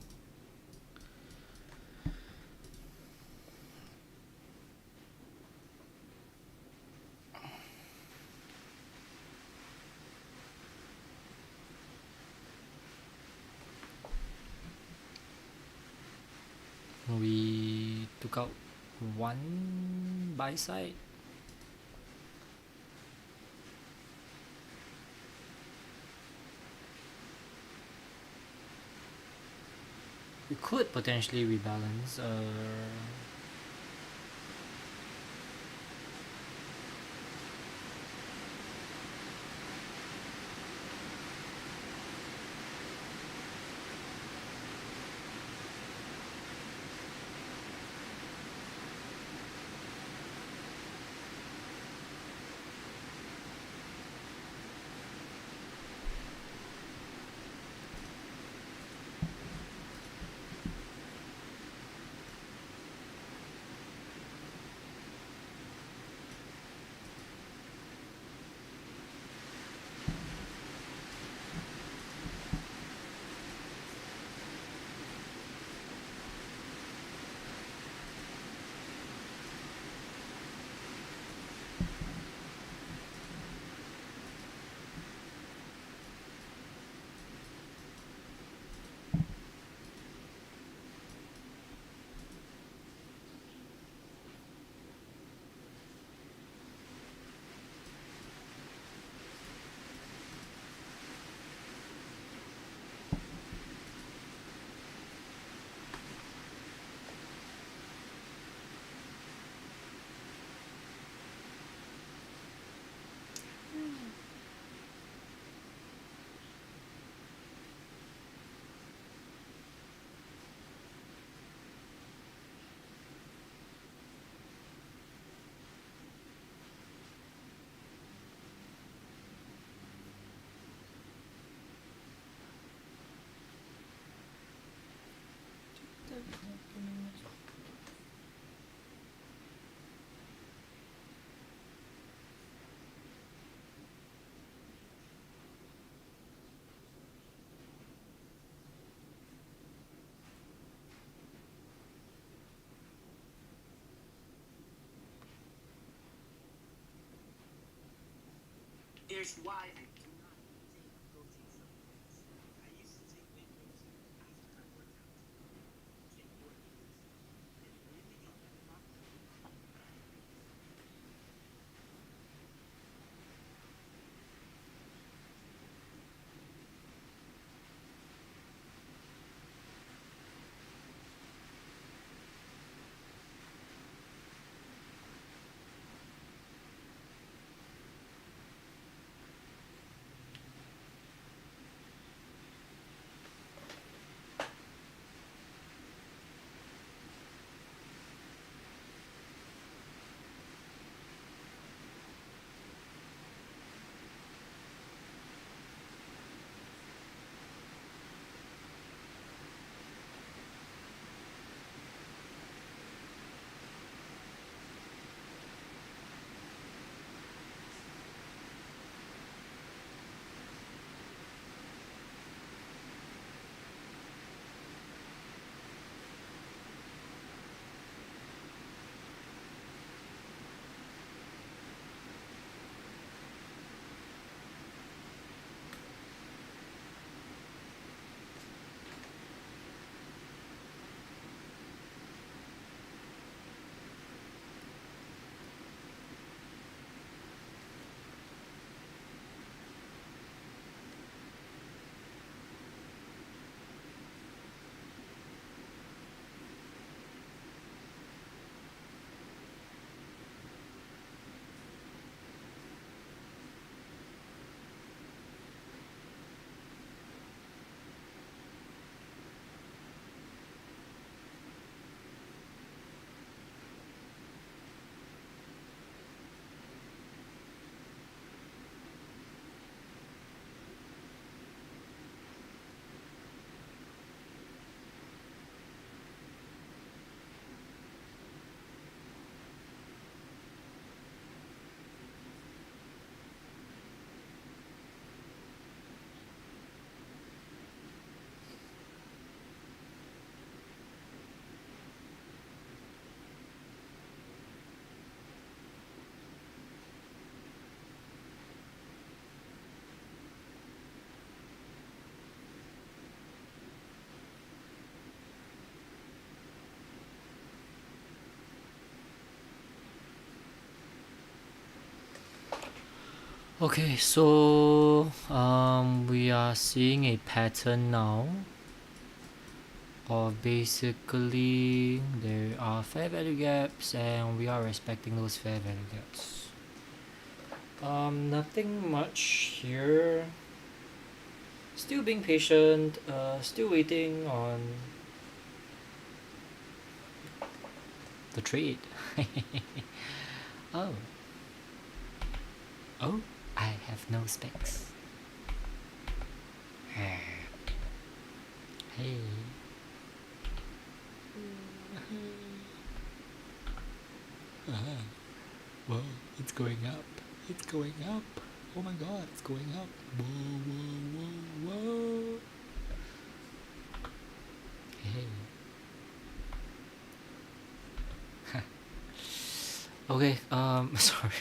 We took out one buy side. We could potentially rebalance. Here's why I do not take protein supplements. I used to take whey protein after I worked out. It worked. It really helped my body. Okay, so we are seeing a pattern now of basically there are fair value gaps and we are respecting those fair value gaps. Nothing much here. Still being patient, still waiting on the trade. Oh, oh, I have no specs. Hey. Whoa, it's going up. It's going up. Oh my god, it's going up. Whoa, whoa, whoa, whoa. Hey. Okay, sorry.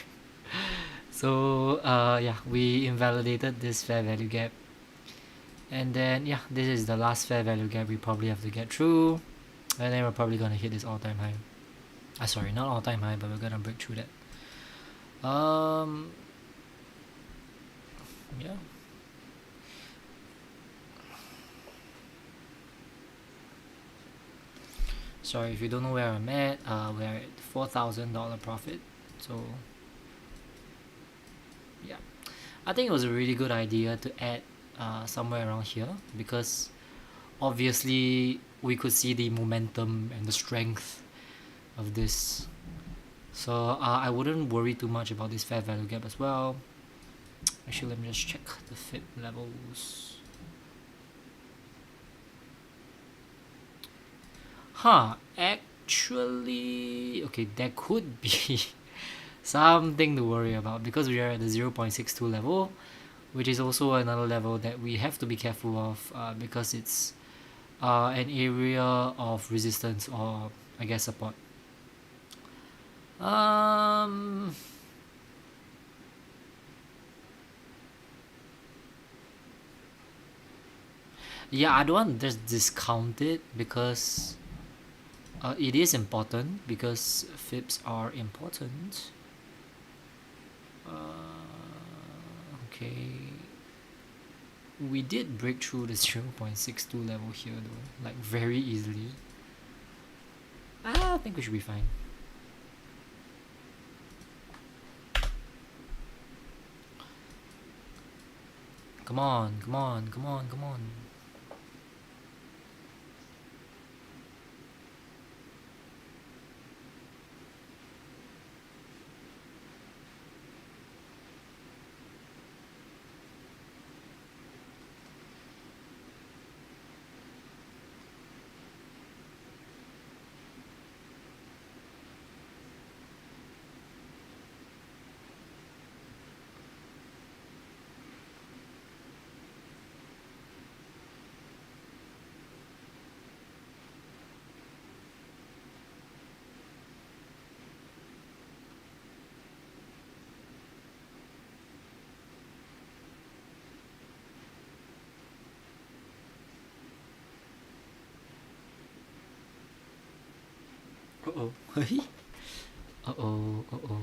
So, yeah, we invalidated this fair value gap. And then, yeah, this is the last fair value gap we probably have to get through. And then we're probably gonna hit this all-time high. Sorry, not all-time high, but we're gonna break through that. Yeah. Sorry, if you don't know where I'm at, we're at $4,000 profit. So, yeah. I think it was a really good idea to add somewhere around here because obviously we could see the momentum and the strength of this. So I wouldn't worry too much about this fair value gap as well. Actually, let me just check the fit levels. Actually, okay, there could be something to worry about because we are at the 0.62 level, which is also another level that we have to be careful of because it's an area of resistance or I guess support. Um, yeah, I don't want to just discount it because it is important because FIPS are important. Okay, we did break through the 0.62 level here though, like very easily. I think we should be fine. Come on, come on, come on, come on. Uh oh. Uh oh. Uh oh.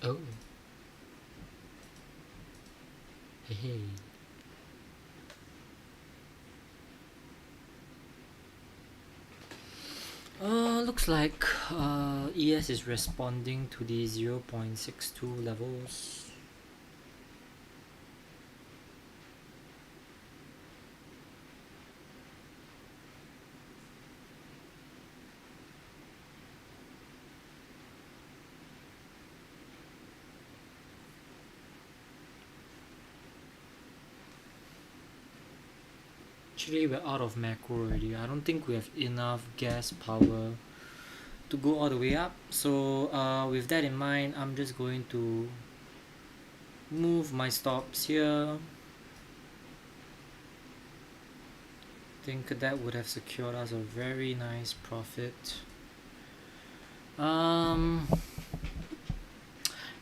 Oh, hey, hey. Looks like ES is responding to the 0.62 levels. Actually, we're out of macro already. I don't think we have enough gas power to go all the way up. So with that in mind, I'm just going to move my stops here. Think that would have secured us a very nice profit. Um,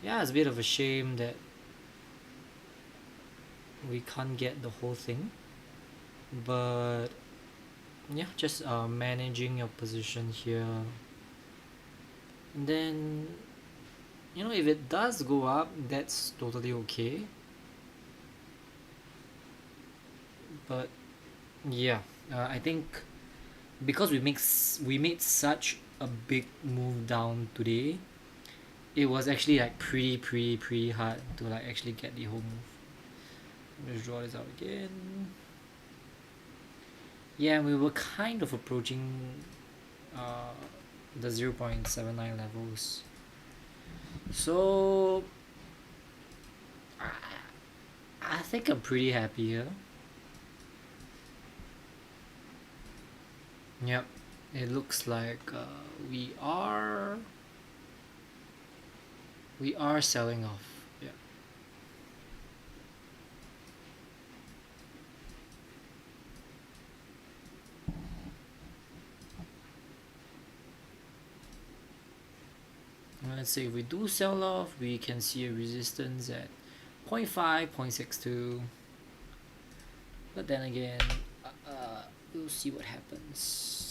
yeah, it's a bit of a shame that we can't get the whole thing, but yeah, just managing your position here, and then if it does go up, that's totally okay. But yeah, I think because we made such a big move down today, it was actually like pretty hard to like actually get the whole move. Let's draw this out again. Yeah, we were kind of approaching uh, the 0.79 levels. So I think I'm pretty happy here. Yep, it looks like we are selling off. Yeah. Let's say if we do sell off, we can see a resistance at 0.5, 0.62. But then again, we'll see what happens.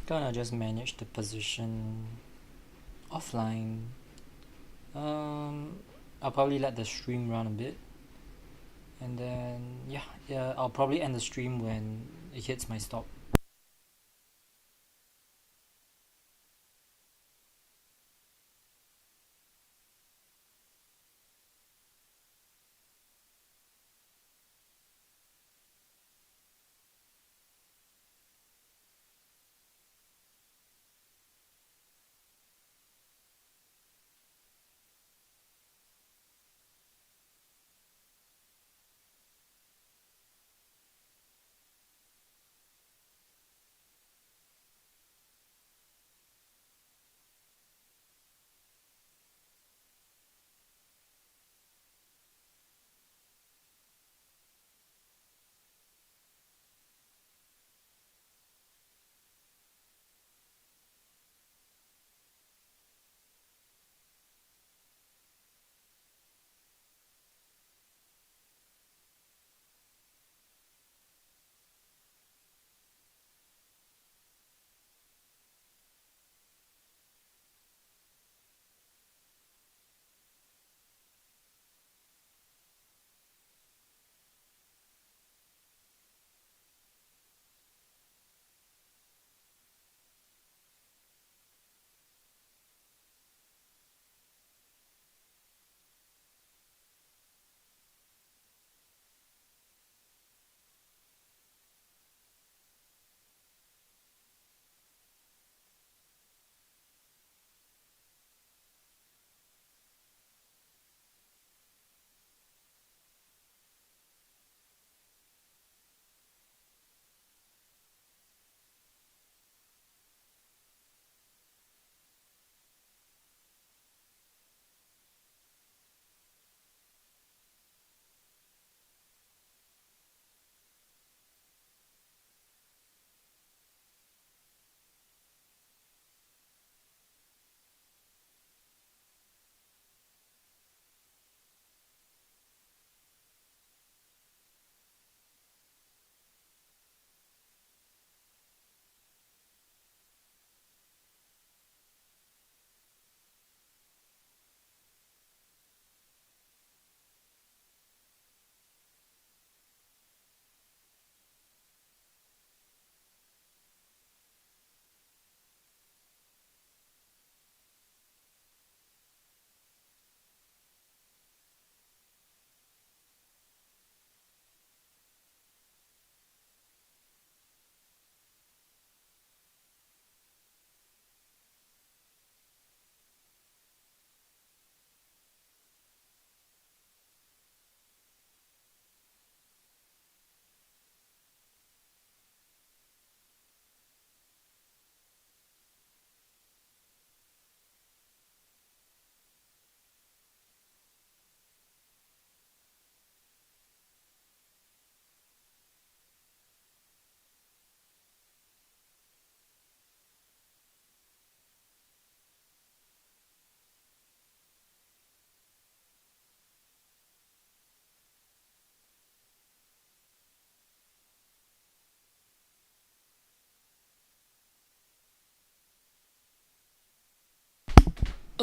Gonna just manage the position offline. I'll probably let the stream run a bit, and then yeah, I'll probably end the stream when it hits my stop.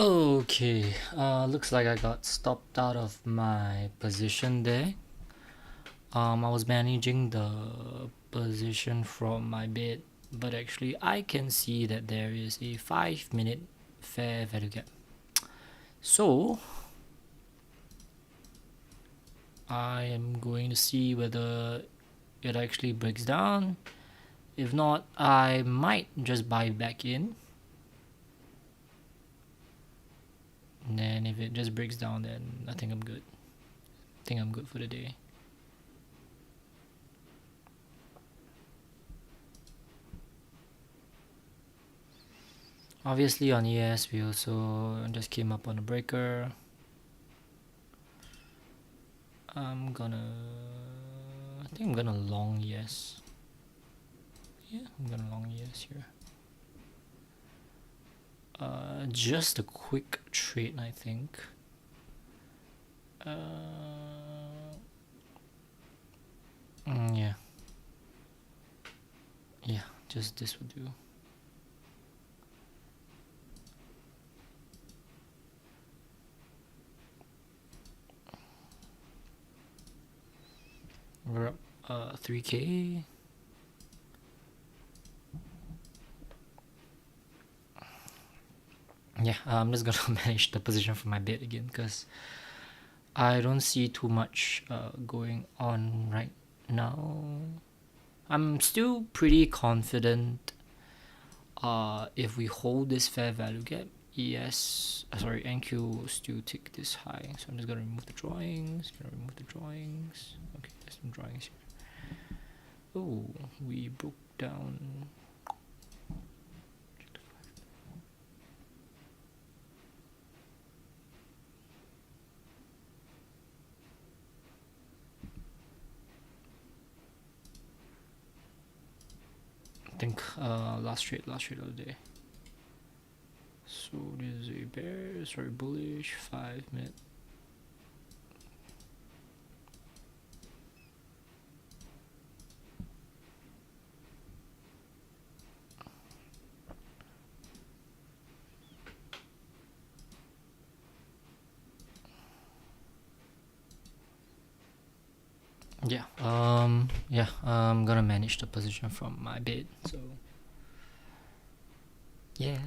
Okay, looks like I got stopped out of my position there. I was managing the position from my bed, but actually I can see that there is a 5 minute fair value gap. So I am going to see whether it actually breaks down. If not, I might just buy back in. And then if it just breaks down, then I think I'm good. I think I'm good for the day. Obviously on ES we also just came up on a breaker. I think I'm gonna long ES. Yeah, I'm gonna long ES here. Just a quick trade, I think. Yeah. Yeah, just this would do. We're up 3k. Yeah, I'm just gonna manage the position for my bid again because I don't see too much going on right now. I'm still pretty confident if we hold this fair value gap, NQ will still tick this high. So I'm just gonna remove the drawings. Okay, there's some drawings here. Oh, we broke down. I think last trade of the day. So this is a bear, sorry, bullish, 5 minute. Yeah, I'm gonna manage the position from my bed. So yeah.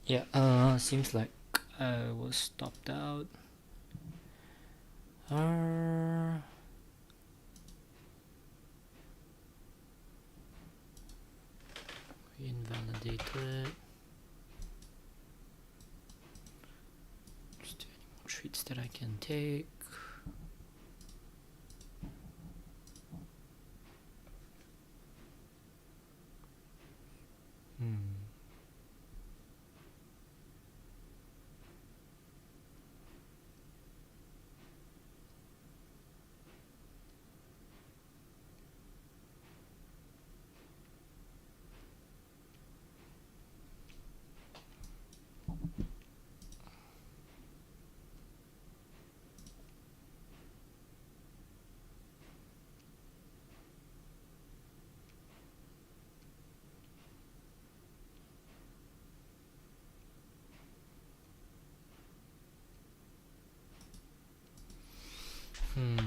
Yeah, seems like I was stopped out. Invalidated. Is there any more treats that I can take? Hmm.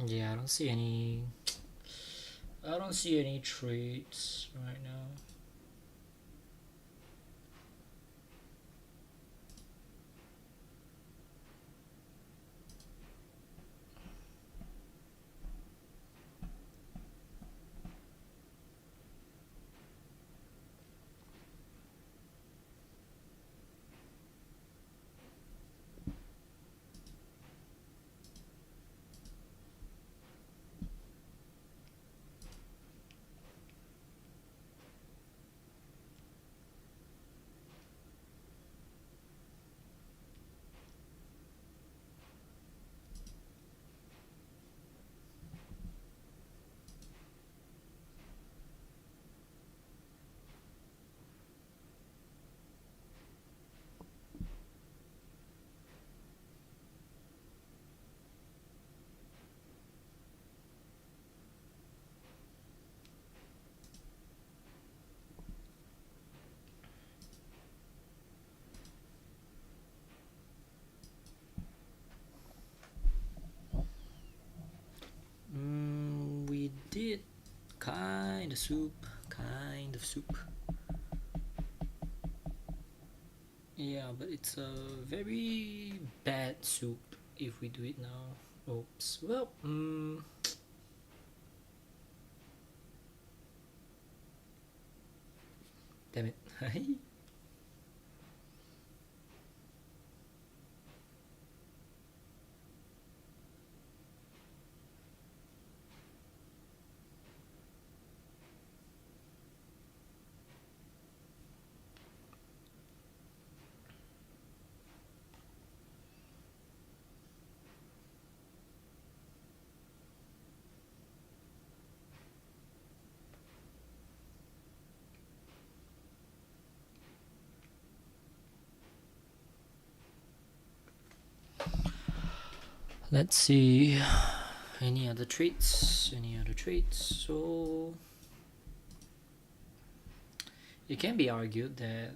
Yeah, I don't see any. I don't see any traits right now. We did kind of soup, kind of soup. Yeah, but it's a very bad soup if we do it now. Oops. Well, damn it. Let's see. Any other traits? Any other traits? So it can be argued that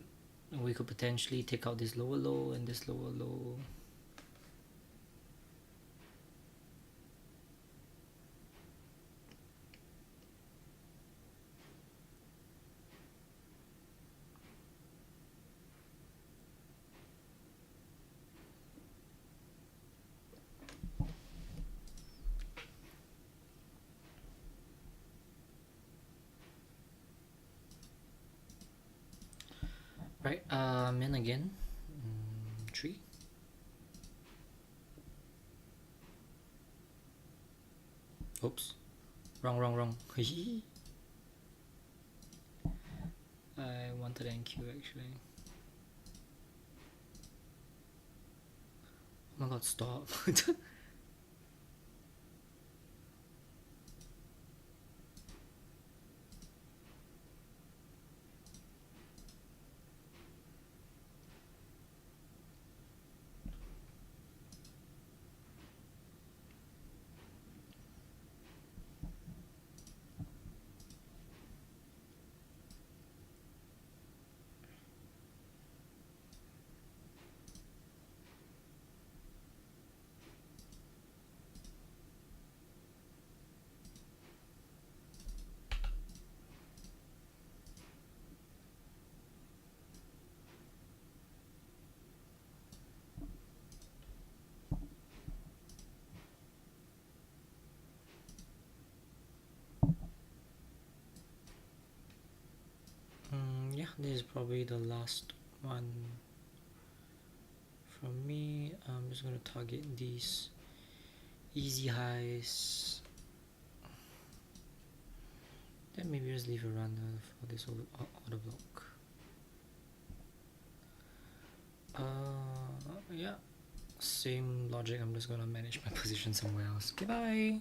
we could potentially take out this lower low and this lower low. Right, in again. Three. Oops. Wrong. I wanted NQ actually. Oh my god, stop. Yeah, this is probably the last one from me. I'm just gonna target these easy highs. Then maybe just leave a run for this order block. Yeah, same logic. I'm just gonna manage my position somewhere else. Okay, bye.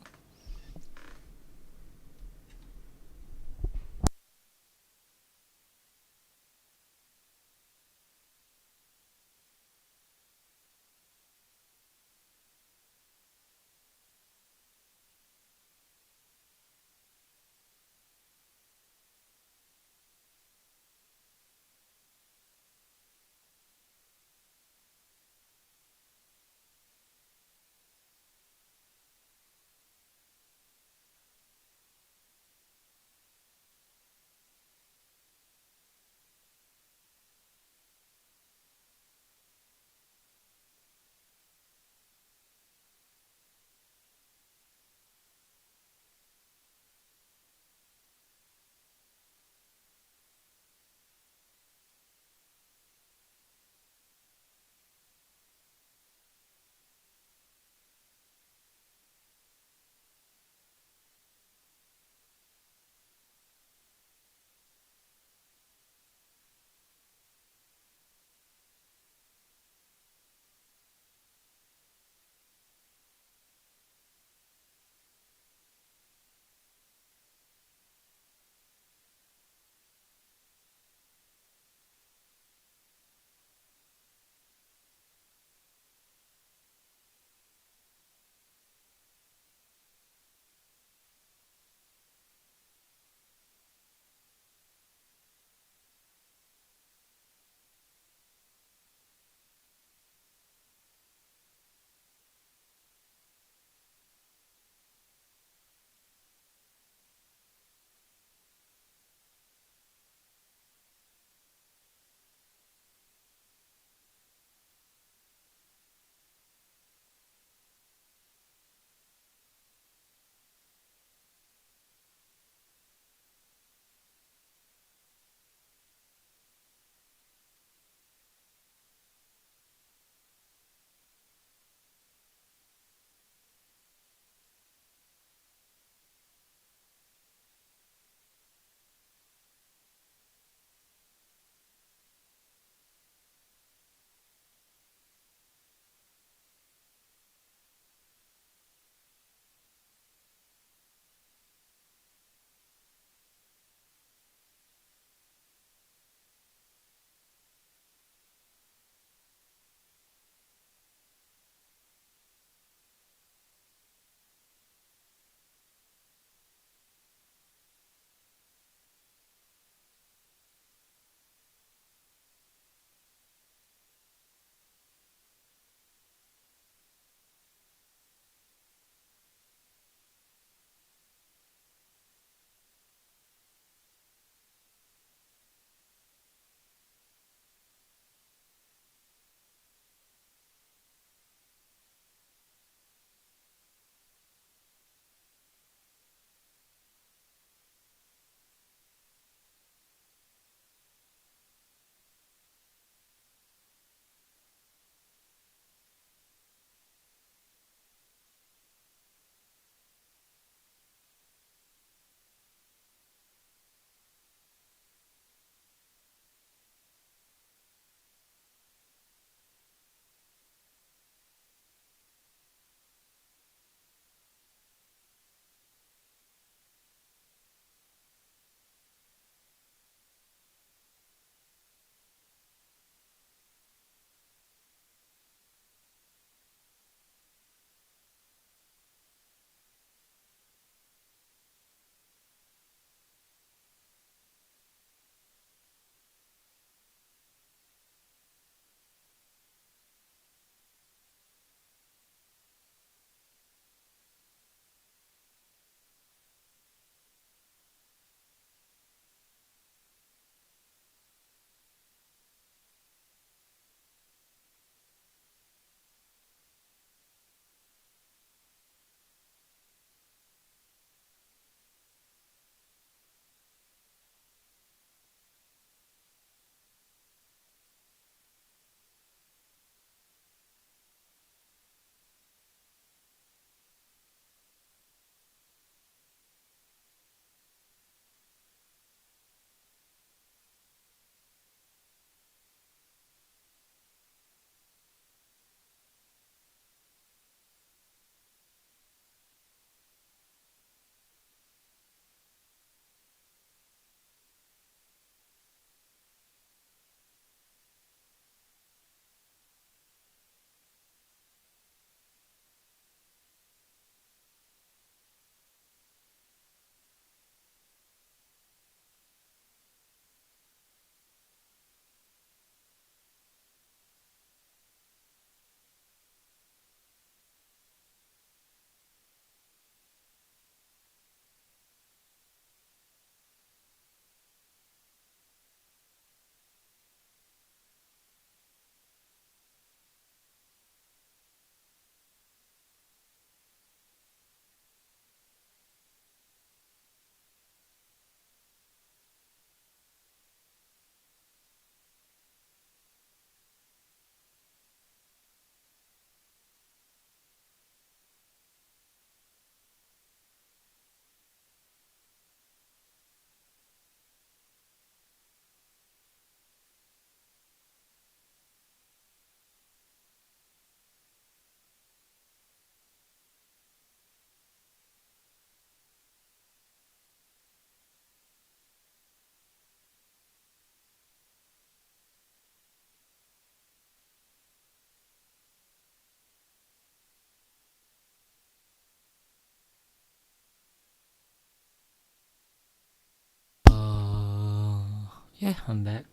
Yeah, I'm back.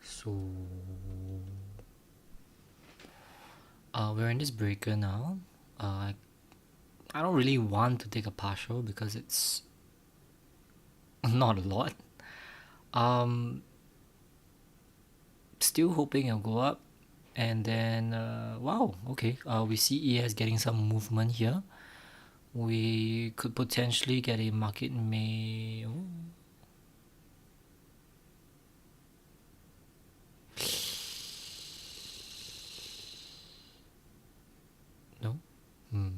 So we're in this breaker now. I don't really want to take a partial because it's not a lot. Um, Still hoping it'll go up, and then wow, okay. We see ES getting some movement here. We could potentially get a market may. Oh. No. Hmm.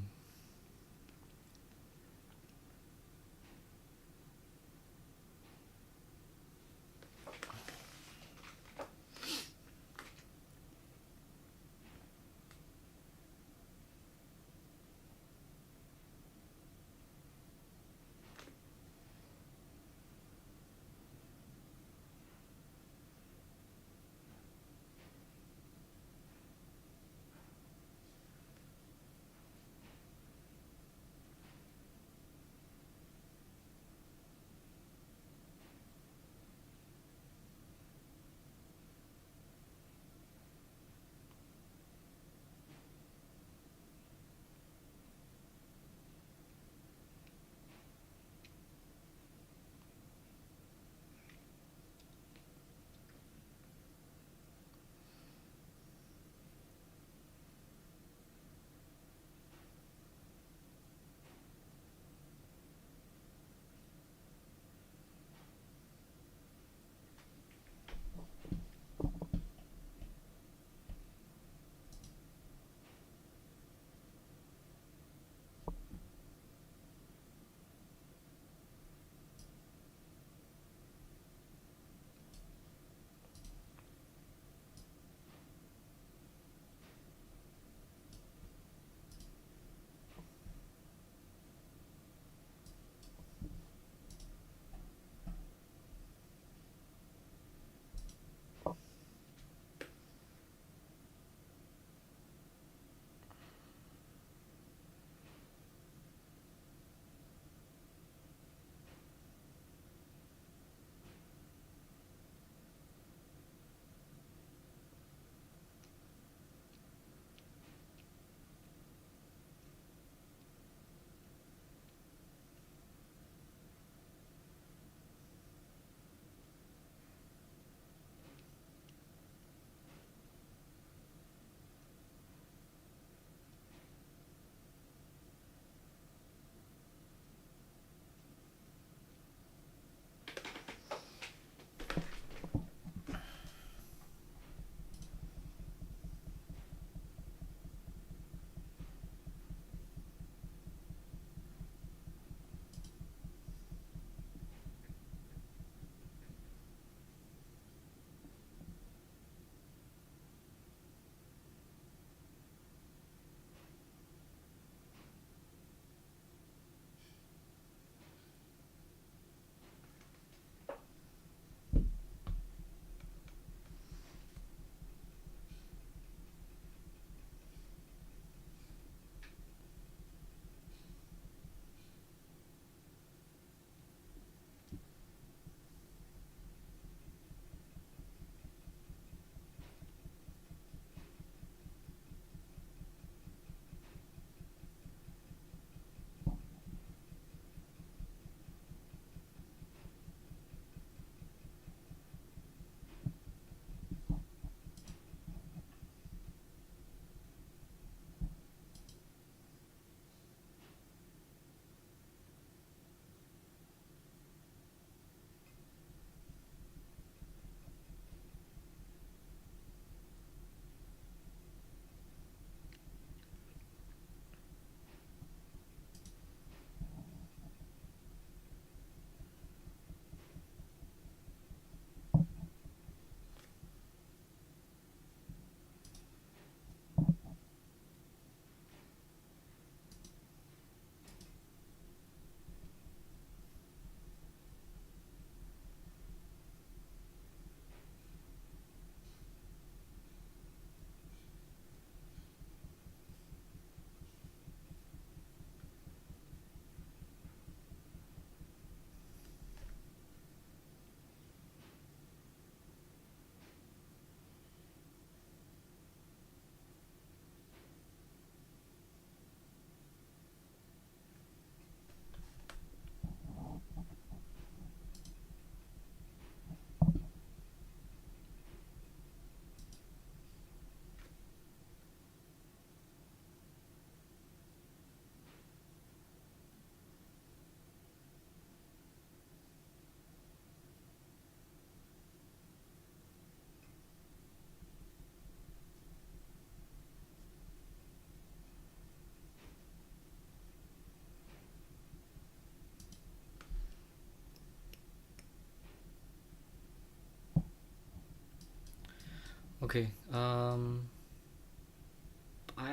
Okay. I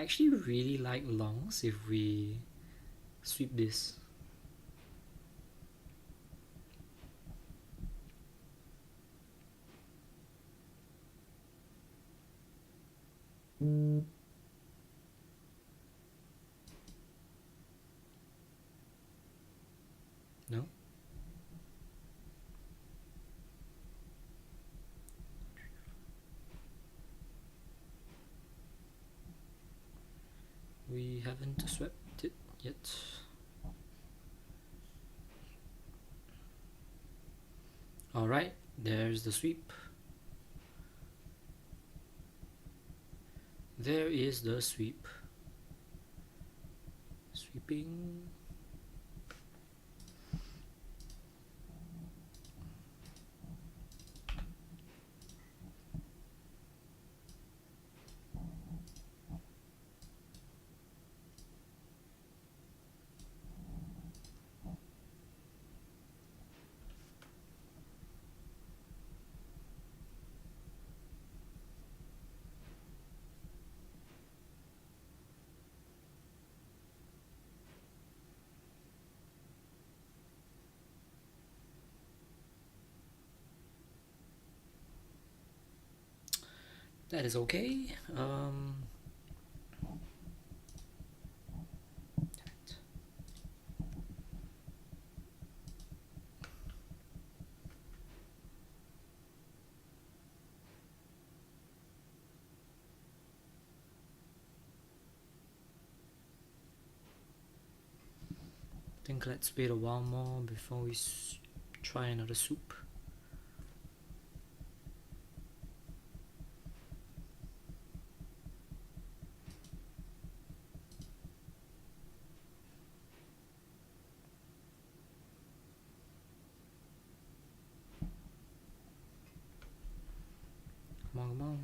actually really like longs if we sweep this. No? We haven't swept it yet. Alright, there's the sweep. There is the sweep. Sweeping. That is okay. I think let's wait a while more before we try another soup. Come on, come on.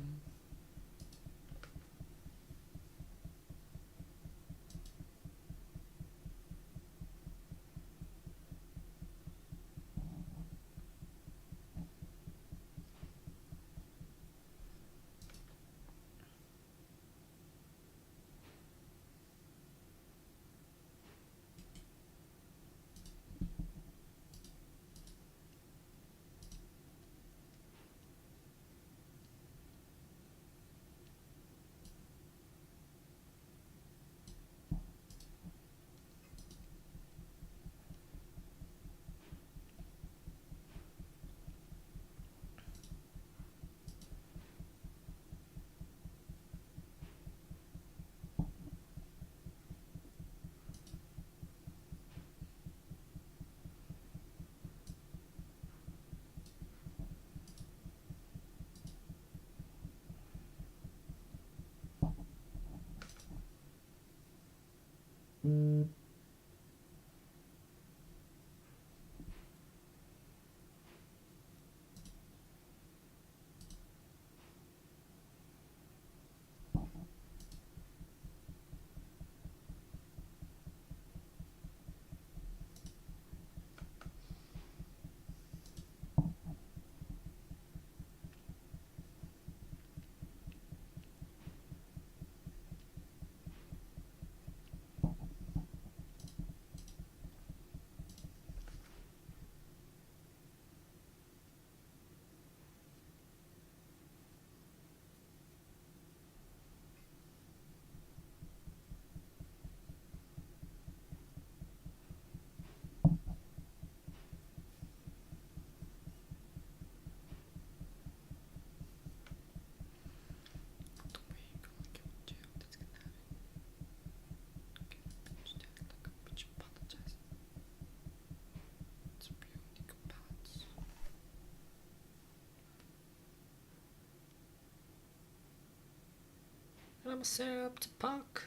And I'm set up to park.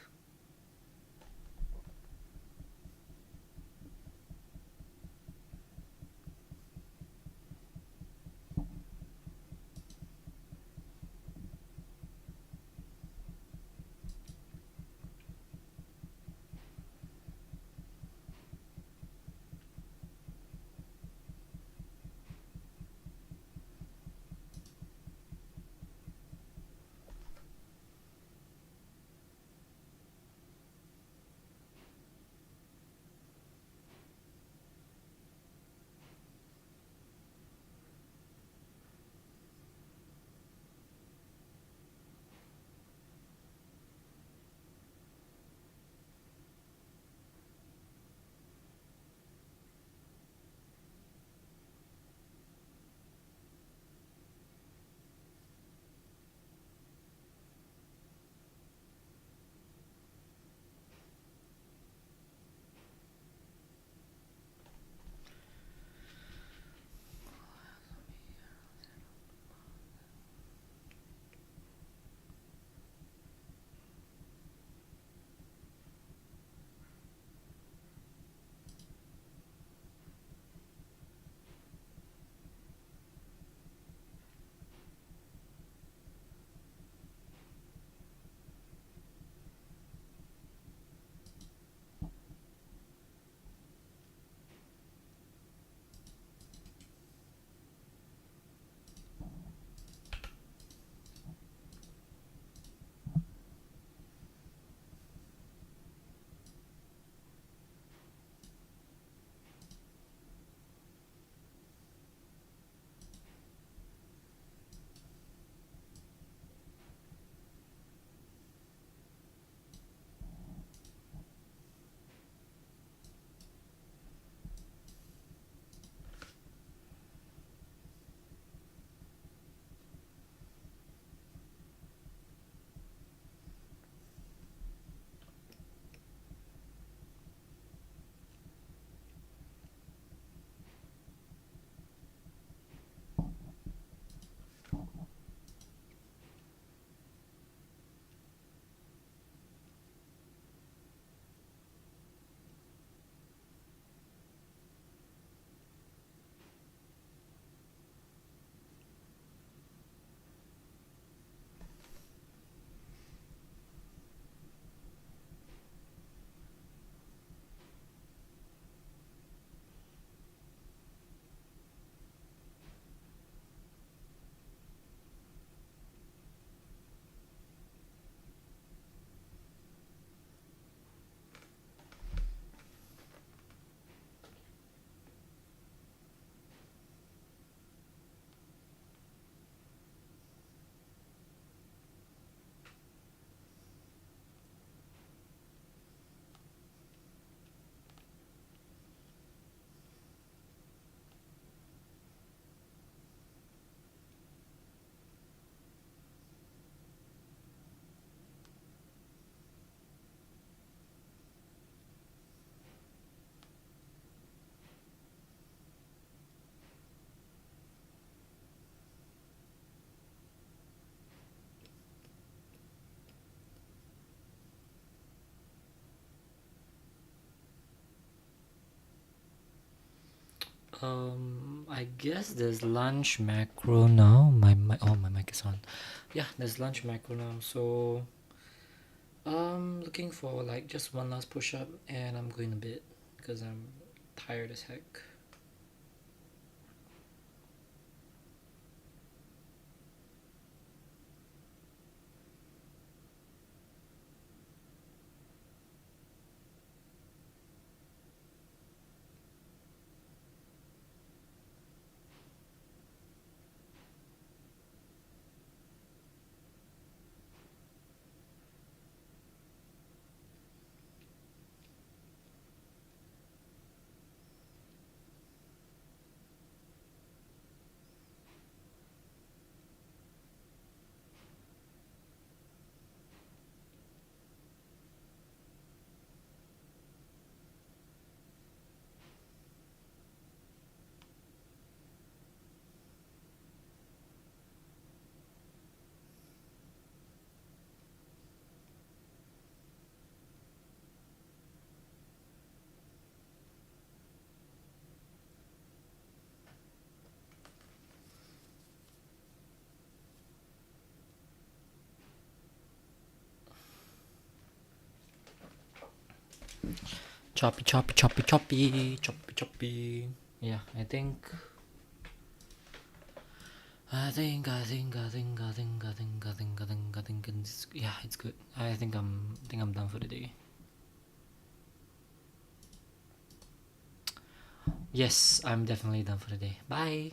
I guess there's lunch macro now. My mic is on. Yeah, there's lunch macro now. So looking for like just one last push up, and I'm going to bed because I'm tired as heck. Choppy, choppy, choppy, choppy, choppy, choppy. Yeah, I think, yeah, it's good. I think I'm done for the day. Yes, I'm definitely done for the day. Bye.